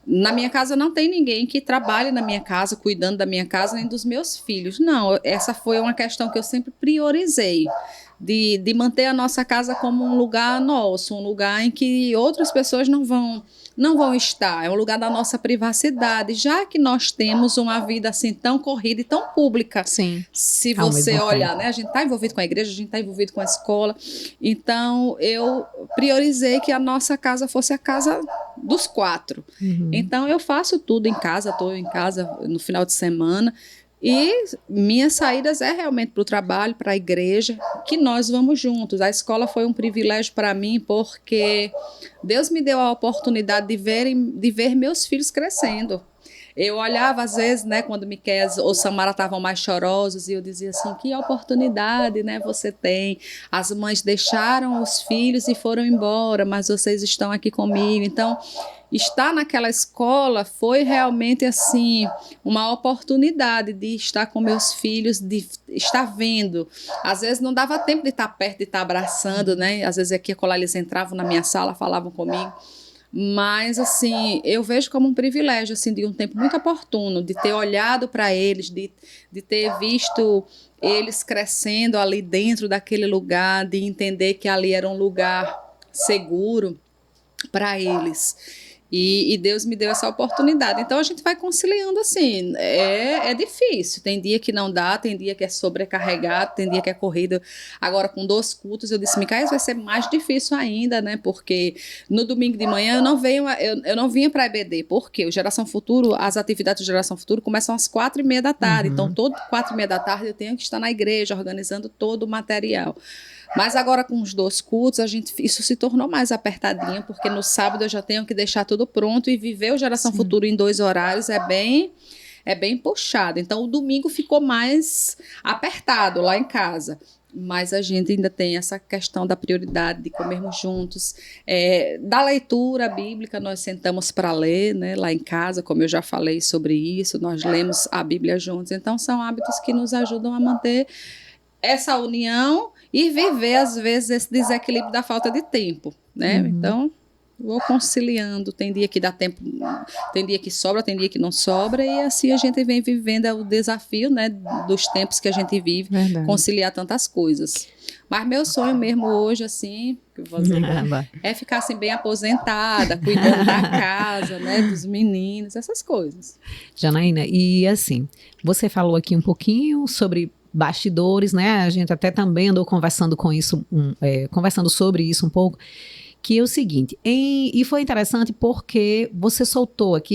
[SPEAKER 3] Na minha casa não tem ninguém que trabalhe na minha casa, cuidando da minha casa, nem dos meus filhos. Não, essa foi uma questão que eu sempre priorizei. De manter a nossa casa como um lugar nosso, um lugar em que outras pessoas não vão estar, é um lugar da nossa privacidade, já que nós temos uma vida assim tão corrida e tão pública.
[SPEAKER 1] Sim.
[SPEAKER 3] Se você olhar, né, a gente está envolvido com a igreja, a gente está envolvido com a escola, então eu priorizei que a nossa casa fosse a casa dos 4. Então eu faço tudo em casa, estou em casa no final de semana. E minhas saídas é realmente para o trabalho, para a igreja, que nós vamos juntos. A escola foi um privilégio para mim, porque Deus me deu a oportunidade de ver meus filhos crescendo. Eu olhava, às vezes, né, quando Miqueias ou Samara estavam mais chorosos, e eu dizia assim, que oportunidade, né, você tem. As mães deixaram os filhos e foram embora, mas vocês estão aqui comigo. Então, estar naquela escola foi realmente, assim, uma oportunidade de estar com meus filhos, de estar vendo. Às vezes não dava tempo de estar perto, de estar abraçando, né? Às vezes aqui e eles entravam na minha sala, falavam comigo. Mas, assim, eu vejo como um privilégio, assim, de um tempo muito oportuno, de ter olhado para eles, de ter visto eles crescendo ali dentro daquele lugar, de entender que ali era um lugar seguro para eles. E Deus me deu essa oportunidade. Então, a gente vai conciliando assim. É difícil. Tem dia que não dá, tem dia que é sobrecarregado, tem dia que é corrido. Agora, com 2 cultos, eu disse, Micaías, vai ser mais difícil ainda, né? Porque no domingo de manhã eu não vinha para a EBD. Por quê? O Geração Futuro, as atividades do Geração Futuro começam às 4h30 da tarde. Então, todo 4h30 da tarde eu tenho que estar na igreja, organizando todo o material. Mas agora com os 2 cultos, isso se tornou mais apertadinho, porque no sábado eu já tenho que deixar tudo pronto e viver o Geração Futuro em 2 horários é bem puxado. Então o domingo ficou mais apertado lá em casa. Mas a gente ainda tem essa questão da prioridade de comermos juntos. Da leitura bíblica, nós sentamos para ler, né, lá em casa, como eu já falei sobre isso, nós lemos a Bíblia juntos. Então são hábitos que nos ajudam a manter essa união e viver, às vezes, esse desequilíbrio da falta de tempo, né? Então, vou conciliando. Tem dia que dá tempo, tem dia que sobra, tem dia que não sobra, e assim a gente vem vivendo o desafio, né, dos tempos que a gente vive,
[SPEAKER 1] Verdade.
[SPEAKER 3] conciliar tantas coisas. Mas meu sonho mesmo hoje, assim, que eu vou dizer, é ficar assim bem aposentada, cuidando da casa, né, dos meninos, essas coisas.
[SPEAKER 2] Janaína, e assim, você falou aqui um pouquinho sobre bastidores, né? A gente até também andou conversando conversando sobre isso um pouco, que é o seguinte, e foi interessante porque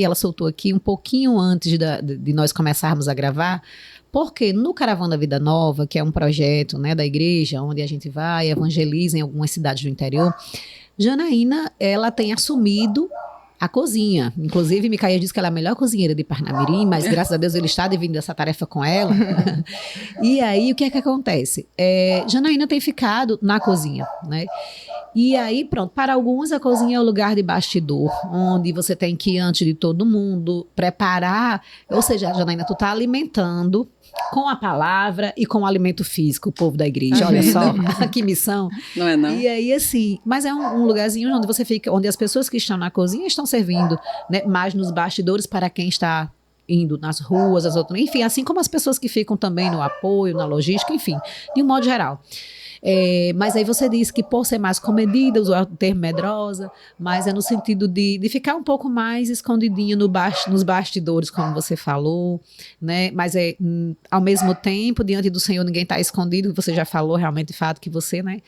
[SPEAKER 2] ela soltou aqui um pouquinho antes de nós começarmos a gravar, porque no Caravana da Vida Nova, que é um projeto, né, da igreja, onde a gente vai, evangeliza em algumas cidades do interior, Janaína, ela tem assumido a cozinha. Inclusive, Micaia disse que ela é a melhor cozinheira de Parnamirim, mas graças a Deus ele está dividindo essa tarefa com ela. E aí, o que é que acontece? Janaína tem ficado na cozinha, né? E aí, pronto, para alguns a cozinha é o lugar de bastidor, onde você tem que ir antes de todo mundo, preparar, ou seja, Janaína, tu tá alimentando com a palavra e com o alimento físico o povo da igreja, olha só, que missão.
[SPEAKER 3] Não é não?
[SPEAKER 2] E aí, assim, mas é um lugarzinho onde você fica, onde as pessoas que estão na cozinha estão servindo, né, mais nos bastidores para quem está indo nas ruas, enfim, assim como as pessoas que ficam também no apoio, na logística, enfim, de um modo geral. Mas aí você disse que por ser mais comedida, usou o termo medrosa, mas é no sentido de ficar um pouco mais escondidinha nos bastidores, como você falou, né? Mas ao mesmo tempo, diante do Senhor, ninguém está escondido, você já falou realmente de fato que você, né,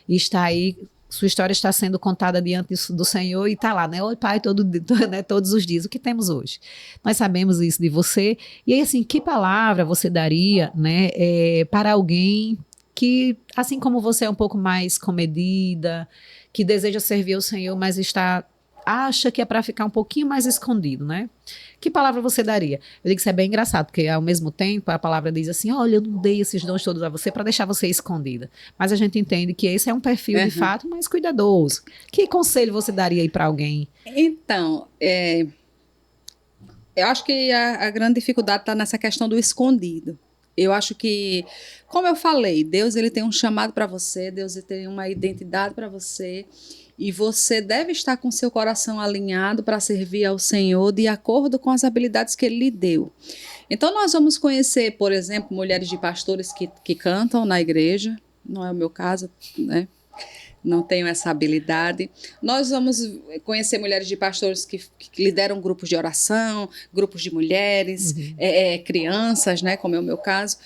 [SPEAKER 2] está aí, sua história está sendo contada diante do Senhor e está lá, né? Oi, Pai, né, todos os dias, o que temos hoje? Nós sabemos isso de você. E aí, assim, que palavra você daria, né, para alguém que, assim como você é um pouco mais comedida, que deseja servir ao Senhor, mas acha que é para ficar um pouquinho mais escondido, né? Que palavra você daria? Eu digo que isso é bem engraçado, porque ao mesmo tempo a palavra diz assim, olha, eu não dei esses dons todos a você para deixar você escondida. Mas a gente entende que esse é um perfil de fato mais cuidadoso. Que conselho você daria aí para alguém?
[SPEAKER 3] Então, eu acho que a grande dificuldade está nessa questão do escondido. Eu acho que, como eu falei, Deus ele tem um chamado para você, Deus ele tem uma identidade para você, e você deve estar com seu coração alinhado para servir ao Senhor de acordo com as habilidades que Ele lhe deu. Então nós vamos conhecer, por exemplo, mulheres de pastores que cantam na igreja, não é o meu caso, né? Não tenho essa habilidade. Nós vamos conhecer mulheres de pastores que lideram grupos de oração, grupos de mulheres, crianças, né, como é o meu caso.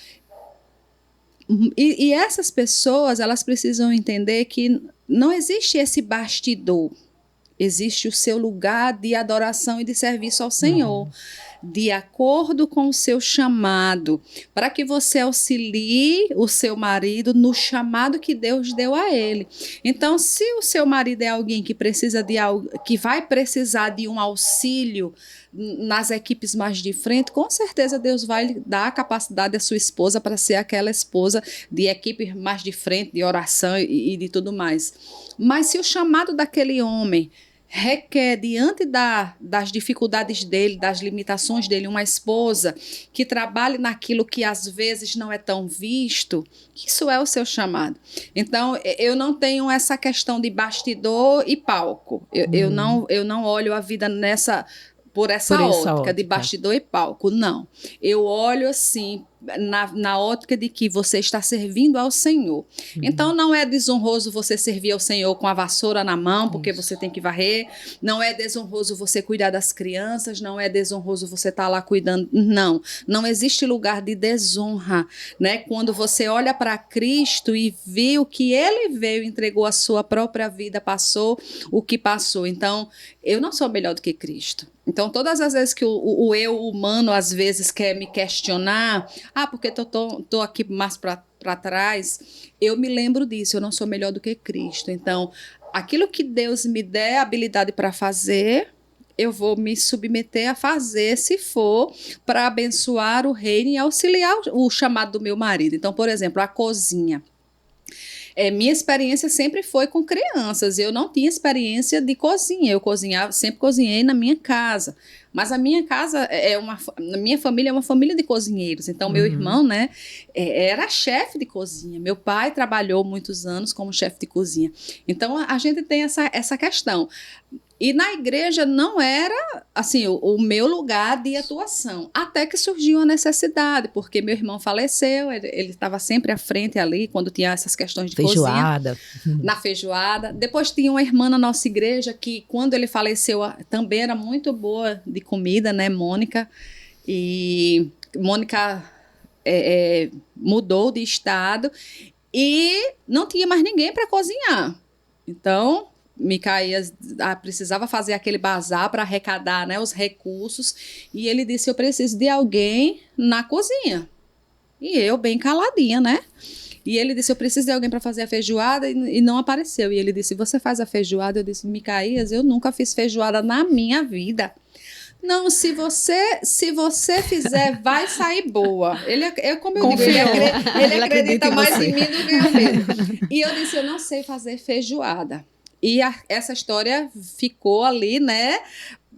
[SPEAKER 3] E essas pessoas, elas precisam entender que não existe esse bastidor. Existe o seu lugar de adoração e de serviço ao Senhor, de acordo com o seu chamado, para que você auxilie o seu marido no chamado que Deus deu a ele. Então, se o seu marido é alguém que que vai precisar de um auxílio nas equipes mais de frente, com certeza Deus vai dar a capacidade à sua esposa para ser aquela esposa de equipe mais de frente, de oração e de tudo mais. Mas se o chamado daquele homem requer, diante das dificuldades dele, das limitações dele, uma esposa que trabalhe naquilo que às vezes não é tão visto, isso é o seu chamado. Então, eu não tenho essa questão de bastidor e palco. Eu não olho a vida por essa ótica de bastidor e palco, não. Eu olho assim, na ótica de que você está servindo ao Senhor. Então, não é desonroso você servir ao Senhor com a vassoura na mão, porque você tem que varrer. Não é desonroso você cuidar das crianças. Não é desonroso você estar lá cuidando. Não existe lugar de desonra, né? Quando você olha para Cristo e vê o que Ele veio, entregou a sua própria vida, passou o que passou. Então, eu não sou melhor do que Cristo. Então, todas as vezes que o eu humano, às vezes, quer me questionar, porque tô aqui mais para trás, eu me lembro disso, eu não sou melhor do que Cristo. Então, aquilo que Deus me der habilidade para fazer, eu vou me submeter a fazer, se for para abençoar o reino e auxiliar o chamado do meu marido. Então, por exemplo, a cozinha. Minha experiência sempre foi com crianças. Eu não tinha experiência de cozinha. Eu sempre cozinhei na minha casa. Mas a minha casa a minha família é uma família de cozinheiros. Então, meu irmão, né, era chefe de cozinha. Meu pai trabalhou muitos anos como chefe de cozinha. Então, a gente tem essa questão. E na igreja não era, assim, o meu lugar de atuação. Até que surgiu a necessidade, porque meu irmão faleceu, ele estava sempre à frente ali, quando tinha essas questões de
[SPEAKER 2] Feijoada.
[SPEAKER 3] cozinha. Na feijoada. Depois tinha uma irmã na nossa igreja que, quando ele faleceu, também era muito boa de comida, né, Mônica? E Mônica mudou de estado e não tinha mais ninguém para cozinhar. Então, Micaías precisava fazer aquele bazar para arrecadar, né, os recursos, e ele disse, eu preciso de alguém na cozinha. E eu, bem caladinha, né? E ele disse, eu preciso de alguém para fazer a feijoada, e não apareceu. E ele disse, você faz a feijoada? Eu disse, Micaías, eu nunca fiz feijoada na minha vida. Não, se você fizer, vai sair boa. Como eu digo, ele acredita mais em mim do que eu mesmo. E eu disse, eu não sei fazer feijoada. E essa história ficou ali, né?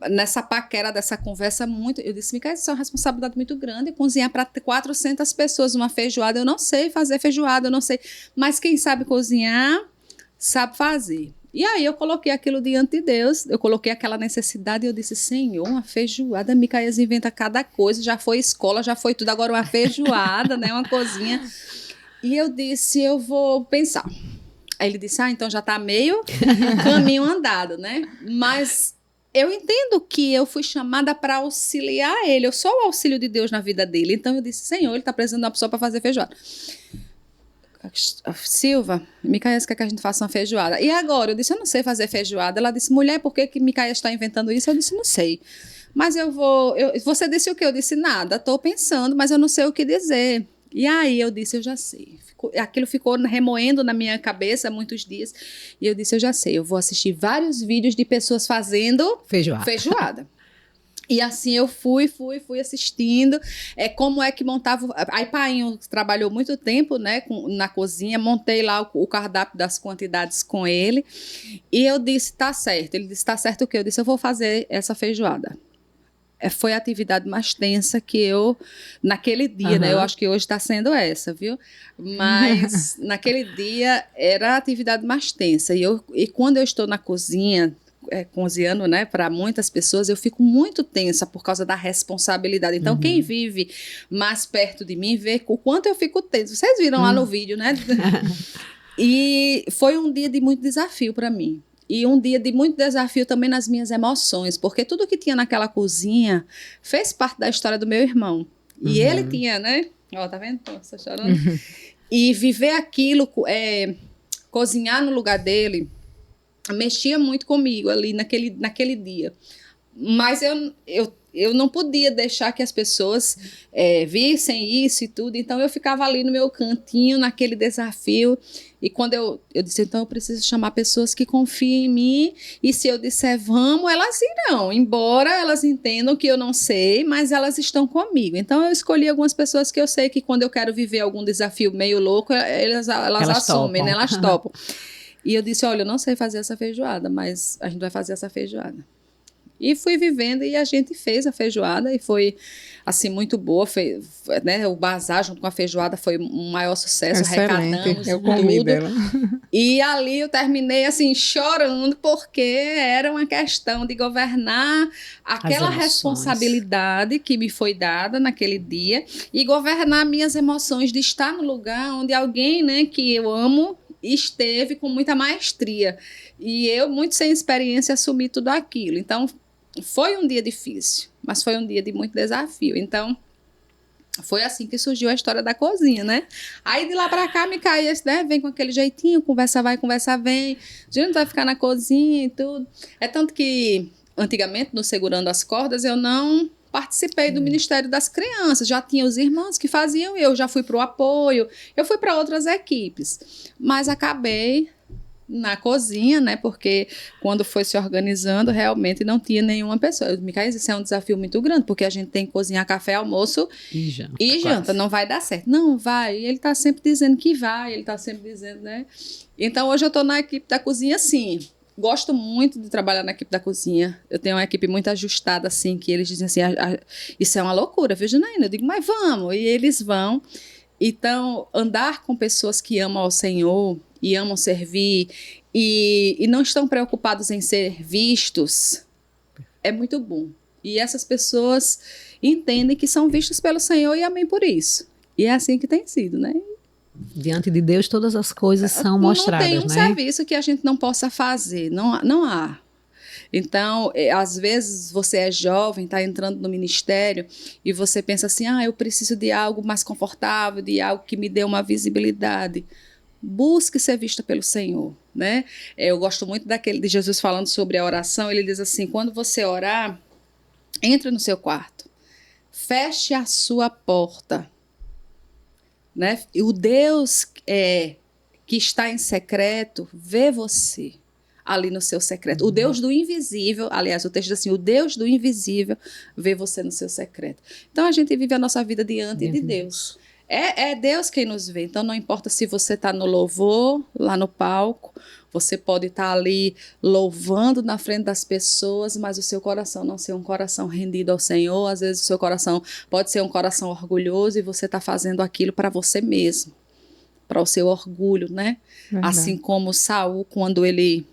[SPEAKER 3] Nessa paquera dessa conversa muito. Eu disse, Micaías, isso é uma responsabilidade muito grande. Cozinhar para 400 pessoas uma feijoada. Eu não sei fazer feijoada, eu não sei. Mas quem sabe cozinhar, sabe fazer. E aí eu coloquei aquilo diante de Deus, eu coloquei aquela necessidade e eu disse, Senhor, uma feijoada, Micaías inventa cada coisa, já foi escola, já foi tudo, agora uma feijoada, né, uma cozinha. E eu disse, eu vou pensar. Aí ele disse, então já está meio caminho andado, né? Mas eu entendo que eu fui chamada para auxiliar ele, eu sou o auxílio de Deus na vida dele. Então eu disse, Senhor, ele está precisando de uma pessoa para fazer feijoada. Silva, Micaías quer que a gente faça uma feijoada. E agora? Eu disse, eu não sei fazer feijoada. Ela disse, mulher, por que Micaías está inventando isso? Eu disse, não sei. Mas você disse o quê? Eu disse, nada, estou pensando, mas eu não sei o que dizer. E aí eu disse, eu já sei. Aquilo ficou remoendo na minha cabeça muitos dias. E eu disse, eu já sei, eu vou assistir vários vídeos de pessoas fazendo feijoada. E assim eu fui assistindo, como é que montava. Aí Painho trabalhou muito tempo, né, na cozinha, montei lá o cardápio das quantidades com ele. E eu disse, tá certo. Ele disse, tá certo o quê? Eu disse, eu vou fazer essa feijoada. Foi a atividade mais tensa que eu, naquele dia, né? Eu acho que hoje está sendo essa, viu? Mas naquele dia era a atividade mais tensa. E quando eu estou na cozinha, cozinhando, né, para muitas pessoas, eu fico muito tensa por causa da responsabilidade. Então, quem vive mais perto de mim vê o quanto eu fico tensa. Vocês viram lá no vídeo, né? E foi um dia de muito desafio para mim. E um dia de muito desafio também nas minhas emoções, porque tudo que tinha naquela cozinha fez parte da história do meu irmão. E ele tinha, né? Ó, tá vendo? Tô chorando. E viver aquilo, cozinhar no lugar dele, mexia muito comigo ali naquele dia. Mas eu não podia deixar que as pessoas vissem isso e tudo. Então, eu ficava ali no meu cantinho, naquele desafio. E quando eu disse, então, eu preciso chamar pessoas que confiem em mim. E se eu disser, vamos, elas irão. Embora elas entendam que eu não sei, mas elas estão comigo. Então, eu escolhi algumas pessoas que eu sei que quando eu quero viver algum desafio meio louco, elas assumem, né? Elas topam. E eu disse, olha, eu não sei fazer essa feijoada, mas a gente vai fazer essa feijoada. E fui vivendo e a gente fez a feijoada e foi, assim, muito boa. Né, o bazar junto com a feijoada foi um maior sucesso.
[SPEAKER 1] Excelente.
[SPEAKER 3] Arrecadamos
[SPEAKER 1] Eu comi
[SPEAKER 3] tudo.
[SPEAKER 1] dela.
[SPEAKER 3] E ali eu terminei, assim, chorando porque era uma questão de governar aquela responsabilidade que me foi dada naquele dia e governar minhas emoções de estar no lugar onde alguém, né, que eu amo esteve com muita maestria. E eu, muito sem experiência, assumi tudo aquilo. Então, foi um dia difícil, mas foi um dia de muito desafio. Então, foi assim que surgiu a história da cozinha, né? Aí, de lá pra cá, Micaías, né, vem com aquele jeitinho, conversa vai, conversa vem. A gente vai ficar na cozinha e tudo. É tanto que, antigamente, no Segurando as Cordas, eu não participei do Ministério das Crianças. Já tinha os irmãos que faziam, eu já fui para o apoio, eu fui para outras equipes. Mas acabei na cozinha, né? Porque quando foi se organizando, realmente não tinha nenhuma pessoa. Micaías, isso é um desafio muito grande, porque a gente tem que cozinhar café, almoço e janta. Não vai dar certo. Não, vai. E ele está sempre dizendo que vai, ele está sempre dizendo, né? Então, hoje eu estou na equipe da cozinha, assim. Gosto muito de trabalhar na equipe da cozinha. Eu tenho uma equipe muito ajustada, assim, que eles dizem assim, isso é uma loucura, viu, Janaína? Eu digo, mas vamos. E eles vão. Então, andar com pessoas que amam ao Senhor e amam servir e não estão preocupados em ser vistos, é muito bom. E essas pessoas entendem que são vistas pelo Senhor e amém por isso. E é assim que tem sido, né?
[SPEAKER 2] Diante de Deus, todas as coisas são mostradas, né?
[SPEAKER 3] Não tem um serviço que a gente não possa fazer, não há. Então, às vezes você é jovem, está entrando no ministério e você pensa assim, eu preciso de algo mais confortável, de algo que me dê uma visibilidade. Busque ser vista pelo Senhor, né? Eu gosto muito daquele de Jesus falando sobre a oração. Ele diz assim, quando você orar, entre no seu quarto, feche a sua porta, né? E o Deus que está em secreto vê você ali no seu secreto. O Deus do invisível, aliás, o texto diz assim, o Deus do invisível vê você no seu secreto. Então, a gente vive a nossa vida diante de Deus. É Deus quem nos vê. Então, não importa se você está no louvor, lá no palco, você pode estar ali louvando na frente das pessoas, mas o seu coração não ser um coração rendido ao Senhor. Às vezes, o seu coração pode ser um coração orgulhoso e você está fazendo aquilo para você mesmo, para o seu orgulho, né?
[SPEAKER 1] Verdade.
[SPEAKER 3] Assim como Saul, quando ele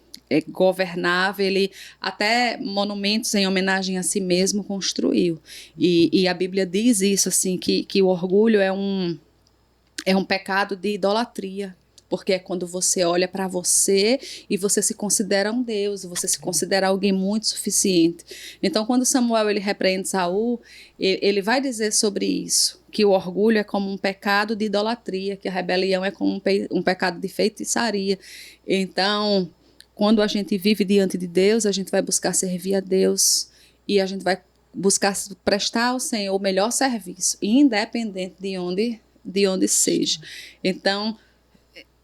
[SPEAKER 3] governava, ele até monumentos em homenagem a si mesmo construiu. E a Bíblia diz isso, assim, que o orgulho é um pecado de idolatria, porque é quando você olha para você e você se considera um Deus, você se considera alguém muito suficiente. Então, quando Samuel ele repreende Saul, ele vai dizer sobre isso, que o orgulho é como um pecado de idolatria, que a rebelião é como um pecado de feitiçaria. Então, quando a gente vive diante de Deus, a gente vai buscar servir a Deus e a gente vai buscar prestar ao Senhor o melhor serviço, independente de onde seja. Então,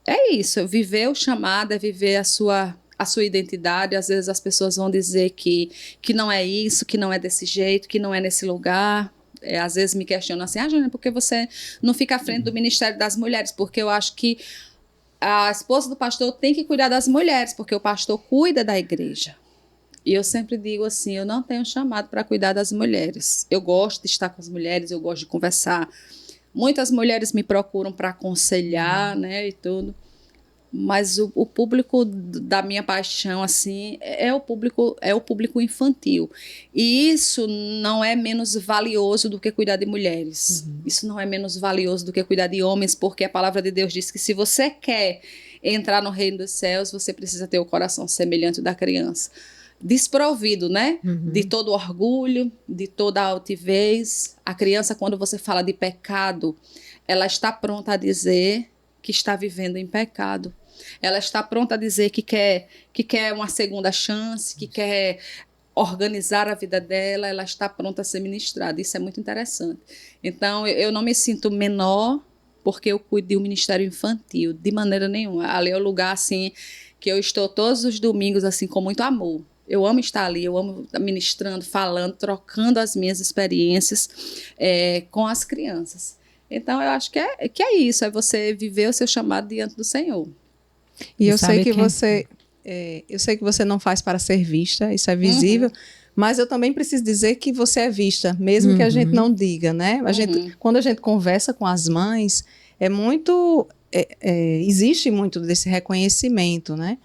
[SPEAKER 3] é isso, viver o chamado, é viver a sua identidade. Às vezes as pessoas vão dizer que não é isso, que não é desse jeito, que não é nesse lugar. Às vezes me questionam assim, Jânia, por que você não fica à frente do Ministério das Mulheres? Porque eu acho que a esposa do pastor tem que cuidar das mulheres, porque o pastor cuida da igreja. E eu sempre digo assim, eu não tenho chamado para cuidar das mulheres. Eu gosto de estar com as mulheres, eu gosto de conversar. Muitas mulheres me procuram para aconselhar, né, e tudo. Mas o público da minha paixão, assim, é o público infantil. E isso não é menos valioso do que cuidar de mulheres. Isso não é menos valioso do que cuidar de homens, porque a palavra de Deus diz que se você quer entrar no reino dos céus, você precisa ter o coração semelhante da criança. Desprovido, né? De todo orgulho, de toda altivez. A criança, quando você fala de pecado, ela está pronta a dizer que está vivendo em pecado. Ela está pronta a dizer que quer uma segunda chance, que quer organizar a vida dela, ela está pronta a ser ministrada. Isso é muito interessante. Então, eu não me sinto menor porque eu cuido de um ministério infantil, de maneira nenhuma. Ali é o lugar, assim, que eu estou todos os domingos, assim, com muito amor. Eu amo estar ali, eu amo ministrando, falando, trocando as minhas experiências com as crianças. Então, eu acho que é isso, é você viver o seu chamado diante do Senhor.
[SPEAKER 1] E eu sei que você não faz para ser vista, isso é visível, mas eu também preciso dizer que você é vista, mesmo que a gente não diga, né? Quando a gente conversa com as mães, existe muito desse reconhecimento, né?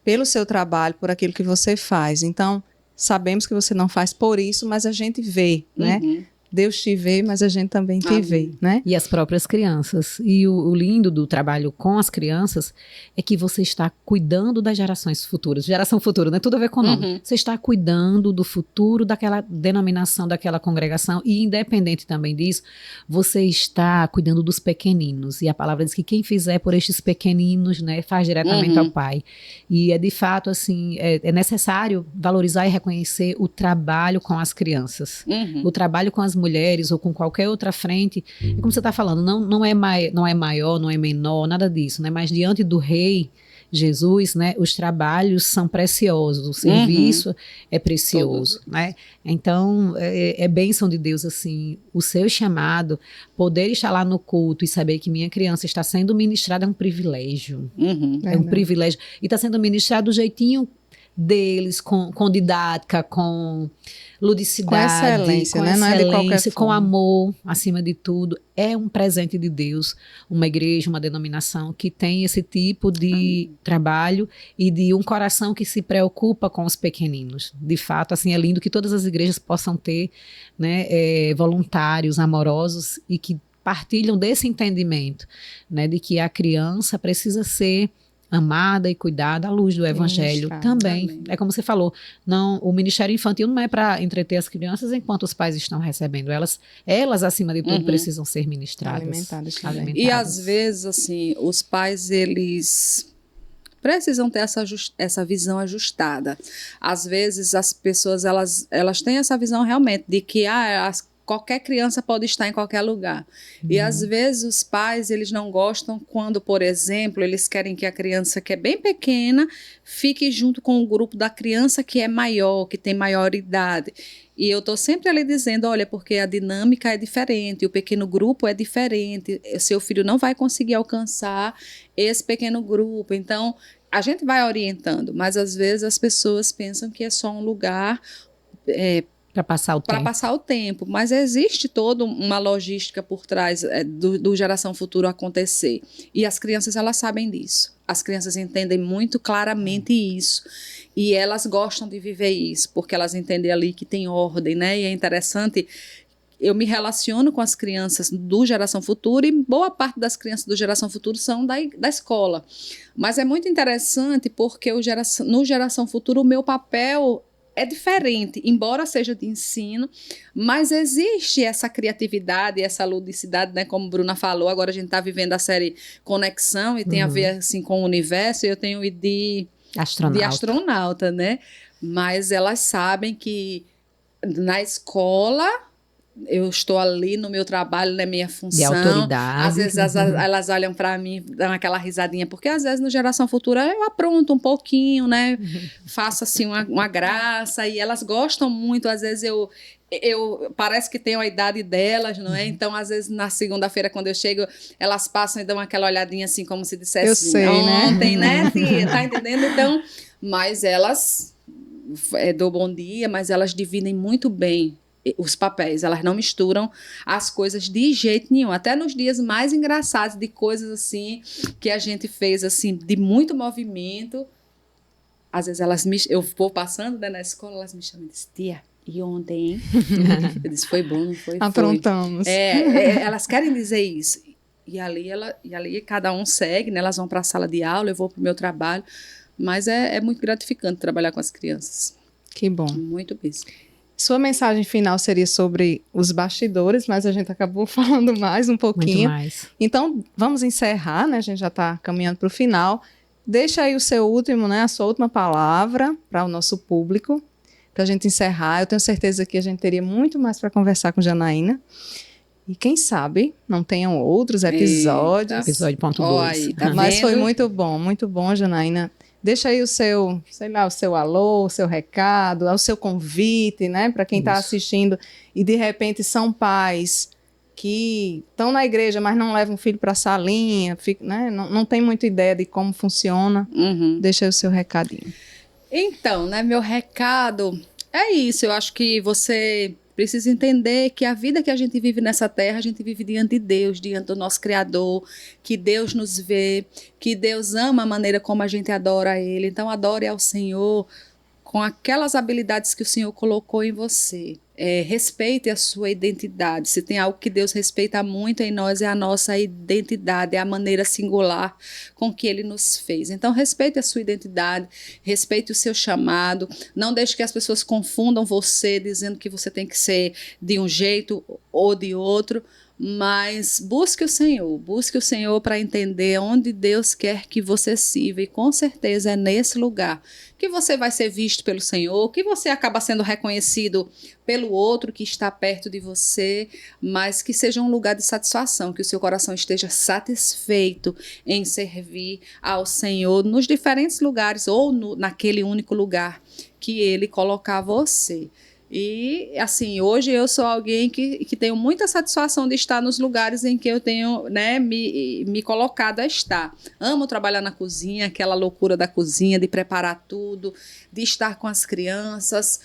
[SPEAKER 1] Pelo seu trabalho, por aquilo que você faz. Então, sabemos que você não faz por isso, mas a gente vê, né? Deus te vê, mas a gente também te vê, né?
[SPEAKER 2] E as próprias crianças. E o lindo do trabalho com as crianças é que você está cuidando das gerações futuras. Geração futura, não é tudo a ver com o nome. Você está cuidando do futuro daquela denominação, daquela congregação. E independente também disso, você está cuidando dos pequeninos. E a palavra diz que quem fizer por estes pequeninos, né, faz diretamente ao Pai. E é de fato, assim, é necessário valorizar e reconhecer o trabalho com as crianças. O trabalho com as mulheres ou com qualquer outra frente, e como você está falando, não é maior, não é menor, nada disso, né? Mas diante do Rei Jesus, né, os trabalhos são preciosos, o serviço é precioso, né? Então, é bênção de Deus, assim, o seu chamado, poder estar lá no culto e saber que minha criança está sendo ministrada é um privilégio, é um privilégio, e está sendo ministrado do jeitinho deles, com didática, com ludicidade,
[SPEAKER 1] Com excelência, né? Não é de qualquer
[SPEAKER 2] excelência, com
[SPEAKER 1] forma.
[SPEAKER 2] amor, acima de tudo. É um presente de Deus, uma igreja, uma denominação que tem esse tipo de trabalho e de um coração que se preocupa com os pequeninos. De fato, assim, é lindo que todas as igrejas possam ter, né, voluntários amorosos e que partilham desse entendimento, né, de que a criança precisa ser amada e cuidada à luz do evangelho
[SPEAKER 1] Ministrada.
[SPEAKER 2] também.
[SPEAKER 3] Amém.
[SPEAKER 2] É como você falou, não, o ministério infantil não é para entreter as crianças enquanto os pais estão recebendo. Elas acima de tudo,
[SPEAKER 3] Uhum.
[SPEAKER 2] precisam ser ministradas.
[SPEAKER 1] Alimentadas também.
[SPEAKER 2] Alimentadas.
[SPEAKER 3] E às vezes, assim, os pais, eles precisam ter essa visão ajustada. Às vezes, as pessoas, elas têm essa visão realmente de que qualquer criança pode estar em qualquer lugar. E às vezes os pais, eles não gostam quando, por exemplo, eles querem que a criança que é bem pequena fique junto com o grupo da criança que é maior, que tem maior idade. E eu estou sempre ali dizendo, olha, porque a dinâmica é diferente, o pequeno grupo é diferente, seu filho não vai conseguir alcançar esse pequeno grupo. Então, a gente vai orientando, mas às vezes as pessoas pensam que é só um lugar
[SPEAKER 2] Para passar o
[SPEAKER 3] para
[SPEAKER 2] tempo.
[SPEAKER 3] passar o tempo, mas existe toda uma logística por trás do Geração Futuro acontecer. E as crianças, elas sabem disso. As crianças entendem muito claramente isso. E elas gostam de viver isso, porque elas entendem ali que tem ordem, né? E é interessante, eu me relaciono com as crianças do Geração Futuro e boa parte das crianças do Geração Futuro são da escola. Mas é muito interessante porque no Geração Futuro o meu papel é diferente, embora seja de ensino, mas existe essa criatividade, essa ludicidade, né? Como a Bruna falou, agora a gente está vivendo a série Conexão e tem a ver assim, com o universo, e eu tenho de astronauta, né? Mas elas sabem que na escola eu estou ali no meu trabalho, na minha função.
[SPEAKER 2] De autoridade.
[SPEAKER 3] Às vezes elas olham para mim, dão aquela risadinha, porque às vezes no Geração Futura eu apronto um pouquinho, né? Faço assim uma graça, e elas gostam muito. Às vezes eu parece que tenho a idade delas, não é? Então, às vezes, na segunda-feira, quando eu chego, elas passam e dão aquela olhadinha assim, como se dissesse
[SPEAKER 1] Eu sei,
[SPEAKER 3] ontem, né, tia? Tá entendendo? Então, mas elas dou bom dia, mas elas dividem muito bem os papéis, elas não misturam as coisas de jeito nenhum, até nos dias mais engraçados, de coisas assim, que a gente fez, assim, de muito movimento, às vezes eu vou passando, né, na escola, elas me chamam e dizem, tia, e ontem, hein? Eu disse, foi bom, não foi?
[SPEAKER 1] Aprontamos.
[SPEAKER 3] Elas querem dizer isso, e ali cada um segue, né, elas vão para a sala de aula, eu vou para o meu trabalho, mas é muito gratificante trabalhar com as crianças.
[SPEAKER 1] Que bom.
[SPEAKER 3] Muito mesmo.
[SPEAKER 1] Sua mensagem final seria sobre os bastidores, mas a gente acabou falando mais um pouquinho.
[SPEAKER 2] Muito mais.
[SPEAKER 1] Então, vamos encerrar, né? A gente já está caminhando para o final. Deixa aí o seu último, né? A sua última palavra para o nosso público, para a gente encerrar. Eu tenho certeza que a gente teria muito mais para conversar com Janaína. E quem sabe não tenham outros episódios.
[SPEAKER 2] Episódio ponto
[SPEAKER 3] Ó,
[SPEAKER 2] 2.
[SPEAKER 3] aí, tá
[SPEAKER 1] Mas foi
[SPEAKER 3] vendo?
[SPEAKER 1] muito bom, Janaína. Deixa aí o seu, sei lá, o seu alô, o seu recado, o seu convite, né? Para quem está
[SPEAKER 2] Isso.
[SPEAKER 1] assistindo e de repente são pais que estão na igreja, mas não levam o filho para a salinha, né? Não tem muita ideia de como funciona.
[SPEAKER 3] Uhum.
[SPEAKER 1] Deixa aí o seu recadinho.
[SPEAKER 3] Então, né, meu recado é isso. Eu acho que você precisa entender que a vida que a gente vive nessa terra, a gente vive diante de Deus, diante do nosso Criador, que Deus nos vê, que Deus ama a maneira como a gente adora Ele. Então, adore ao Senhor com aquelas habilidades que o Senhor colocou em você. Respeite a sua identidade. Se tem algo que Deus respeita muito em nós, é a nossa identidade, é a maneira singular com que Ele nos fez. Então, respeite a sua identidade, respeite o seu chamado, não deixe que as pessoas confundam você, dizendo que você tem que ser de um jeito ou de outro, mas busque o Senhor para entender onde Deus quer que você sirva, e com certeza é nesse lugar que você vai ser visto pelo Senhor, que você acaba sendo reconhecido pelo outro que está perto de você, mas que seja um lugar de satisfação, que o seu coração esteja satisfeito em servir ao Senhor nos diferentes lugares ou naquele único lugar que Ele colocar você. E, assim, hoje eu sou alguém que tenho muita satisfação de estar nos lugares em que eu tenho, né, me colocado a estar. Amo trabalhar na cozinha, aquela loucura da cozinha, de preparar tudo, de estar com as crianças,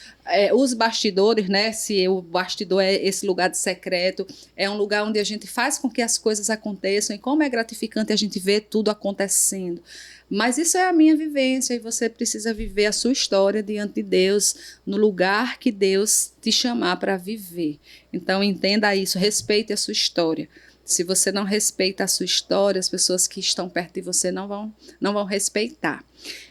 [SPEAKER 3] os bastidores, né, se o bastidor é esse lugar de secreto, é um lugar onde a gente faz com que as coisas aconteçam, e como é gratificante a gente ver tudo acontecendo. Mas isso é a minha vivência, e você precisa viver a sua história diante de Deus, no lugar que Deus te chamar para viver. Então entenda isso, respeite a sua história. Se você não respeita a sua história, as pessoas que estão perto de você não vão respeitar.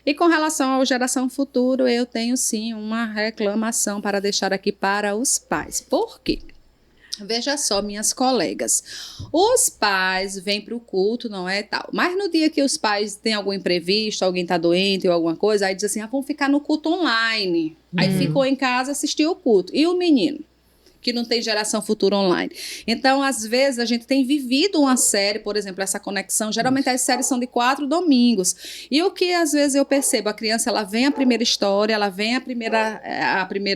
[SPEAKER 3] E com relação ao Geração Futuro, eu tenho sim uma reclamação para deixar aqui para os pais. Por quê? Veja só, minhas colegas, os pais vêm para o culto, não é tal, mas no dia que os pais têm algum imprevisto, alguém está doente ou alguma coisa, aí diz assim, vamos ficar no culto online. Aí ficou em casa, assistiu o culto. E o menino? Que não tem Geração Futuro online. Então, às vezes, a gente tem vivido uma série, por exemplo, essa conexão, geralmente as séries são de 4 domingos. E o que, às vezes, eu percebo, a criança, ela vem a primeira história, ela vem a primeira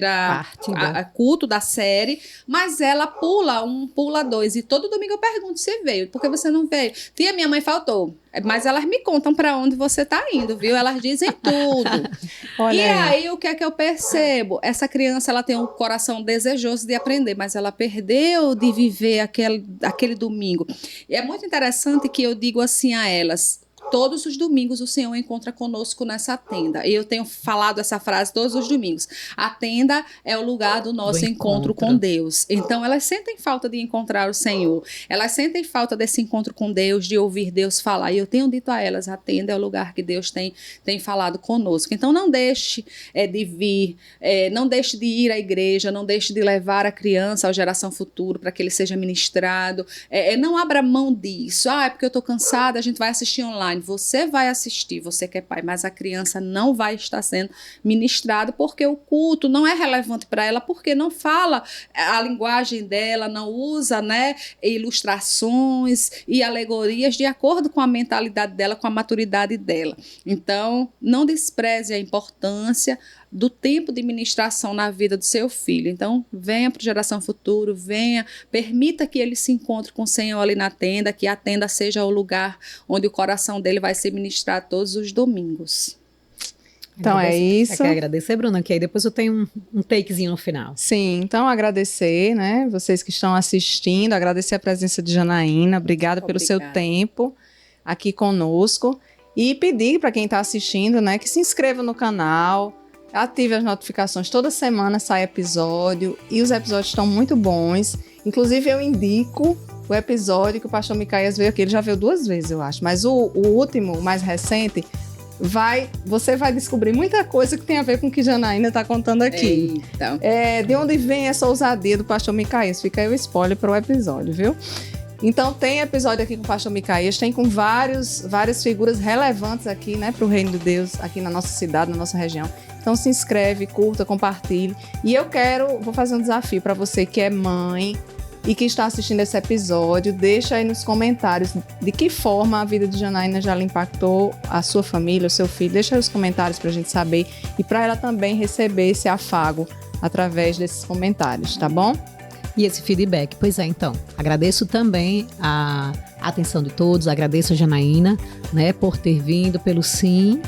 [SPEAKER 3] parte, a culto da série, mas ela pula 1, pula 2. E todo domingo eu pergunto, você veio? Por que você não veio? Tia, minha mãe faltou. Mas elas me contam para onde você está indo, viu? Elas dizem tudo.
[SPEAKER 1] Olha
[SPEAKER 3] e aí, o que é que eu percebo? Essa criança, ela tem um coração desejoso de aprender, mas ela perdeu de viver aquele domingo. E é muito interessante que eu digo assim a elas, todos os domingos o Senhor encontra conosco nessa tenda. E eu tenho falado essa frase todos os domingos. A tenda é o lugar do nosso encontro com Deus. Então, elas sentem falta de encontrar o Senhor. Elas sentem falta desse encontro com Deus, de ouvir Deus falar. E eu tenho dito a elas, a tenda é o lugar que Deus tem falado conosco. Então, não deixe de vir, não deixe de ir à igreja, não deixe de levar a criança ao Geração Futuro para que ele seja ministrado. Não abra mão disso. É porque eu estou cansada, a gente vai assistir online. Você vai assistir, você que é pai, mas a criança não vai estar sendo ministrada porque o culto não é relevante para ela, porque não fala a linguagem dela, não usa, né, ilustrações e alegorias de acordo com a mentalidade dela, com a maturidade dela. Então, não despreze a importância do tempo de ministração na vida do seu filho. Então, venha para o Geração Futuro, venha, permita que ele se encontre com o Senhor ali na tenda, que a tenda seja o lugar onde o coração dele vai ser ministrado todos os domingos.
[SPEAKER 1] Então é isso.
[SPEAKER 2] Você quer agradecer, Bruna? Que aí depois eu tenho um takezinho no final.
[SPEAKER 1] Sim, então agradecer, né, vocês que estão assistindo, agradecer a presença de Janaína, obrigada pelo seu tempo aqui conosco e pedir para quem está assistindo, né, que se inscreva no canal, ative as notificações, toda semana sai episódio e os episódios estão muito bons. Inclusive eu indico o episódio que o pastor Micaías veio aqui, ele já veio 2 vezes, eu acho, mas o último, o mais recente, você vai descobrir muita coisa que tem a ver com o que Janaína está contando aqui.
[SPEAKER 3] Então.
[SPEAKER 1] De onde vem essa ousadia do pastor Micaías? Fica aí o spoiler para o episódio, viu? Então tem episódio aqui com o pastor Micaías, tem com várias figuras relevantes aqui, né, para o reino de Deus, aqui na nossa cidade, na nossa região. Então se inscreve, curta, compartilhe. E vou fazer um desafio para você que é mãe e que está assistindo esse episódio, deixa aí nos comentários de que forma a vida de Janaína já lhe impactou, a sua família, o seu filho. Deixa aí os comentários para a gente saber e para ela também receber esse afago através desses comentários, tá bom?
[SPEAKER 2] E esse feedback. Pois é, então, agradeço também a atenção de todos, agradeço a Janaína, né, por ter vindo, pelo sim,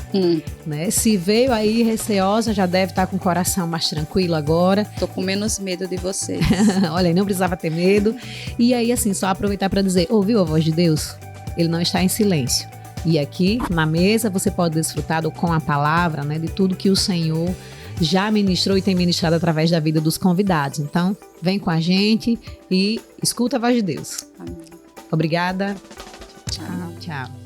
[SPEAKER 2] né, se veio aí receosa, já deve estar com o coração mais tranquilo agora.
[SPEAKER 3] Tô com menos medo de vocês.
[SPEAKER 2] Olha, não precisava ter medo. E aí, assim, só aproveitar para dizer, ouviu a voz de Deus? Ele não está em silêncio. E aqui, na mesa, você pode desfrutar com a palavra, né, de tudo que o Senhor já ministrou e tem ministrado através da vida dos convidados. Então, vem com a gente e escuta a voz de Deus.
[SPEAKER 3] Amém.
[SPEAKER 2] Obrigada.
[SPEAKER 3] Tchau.
[SPEAKER 2] Tchau.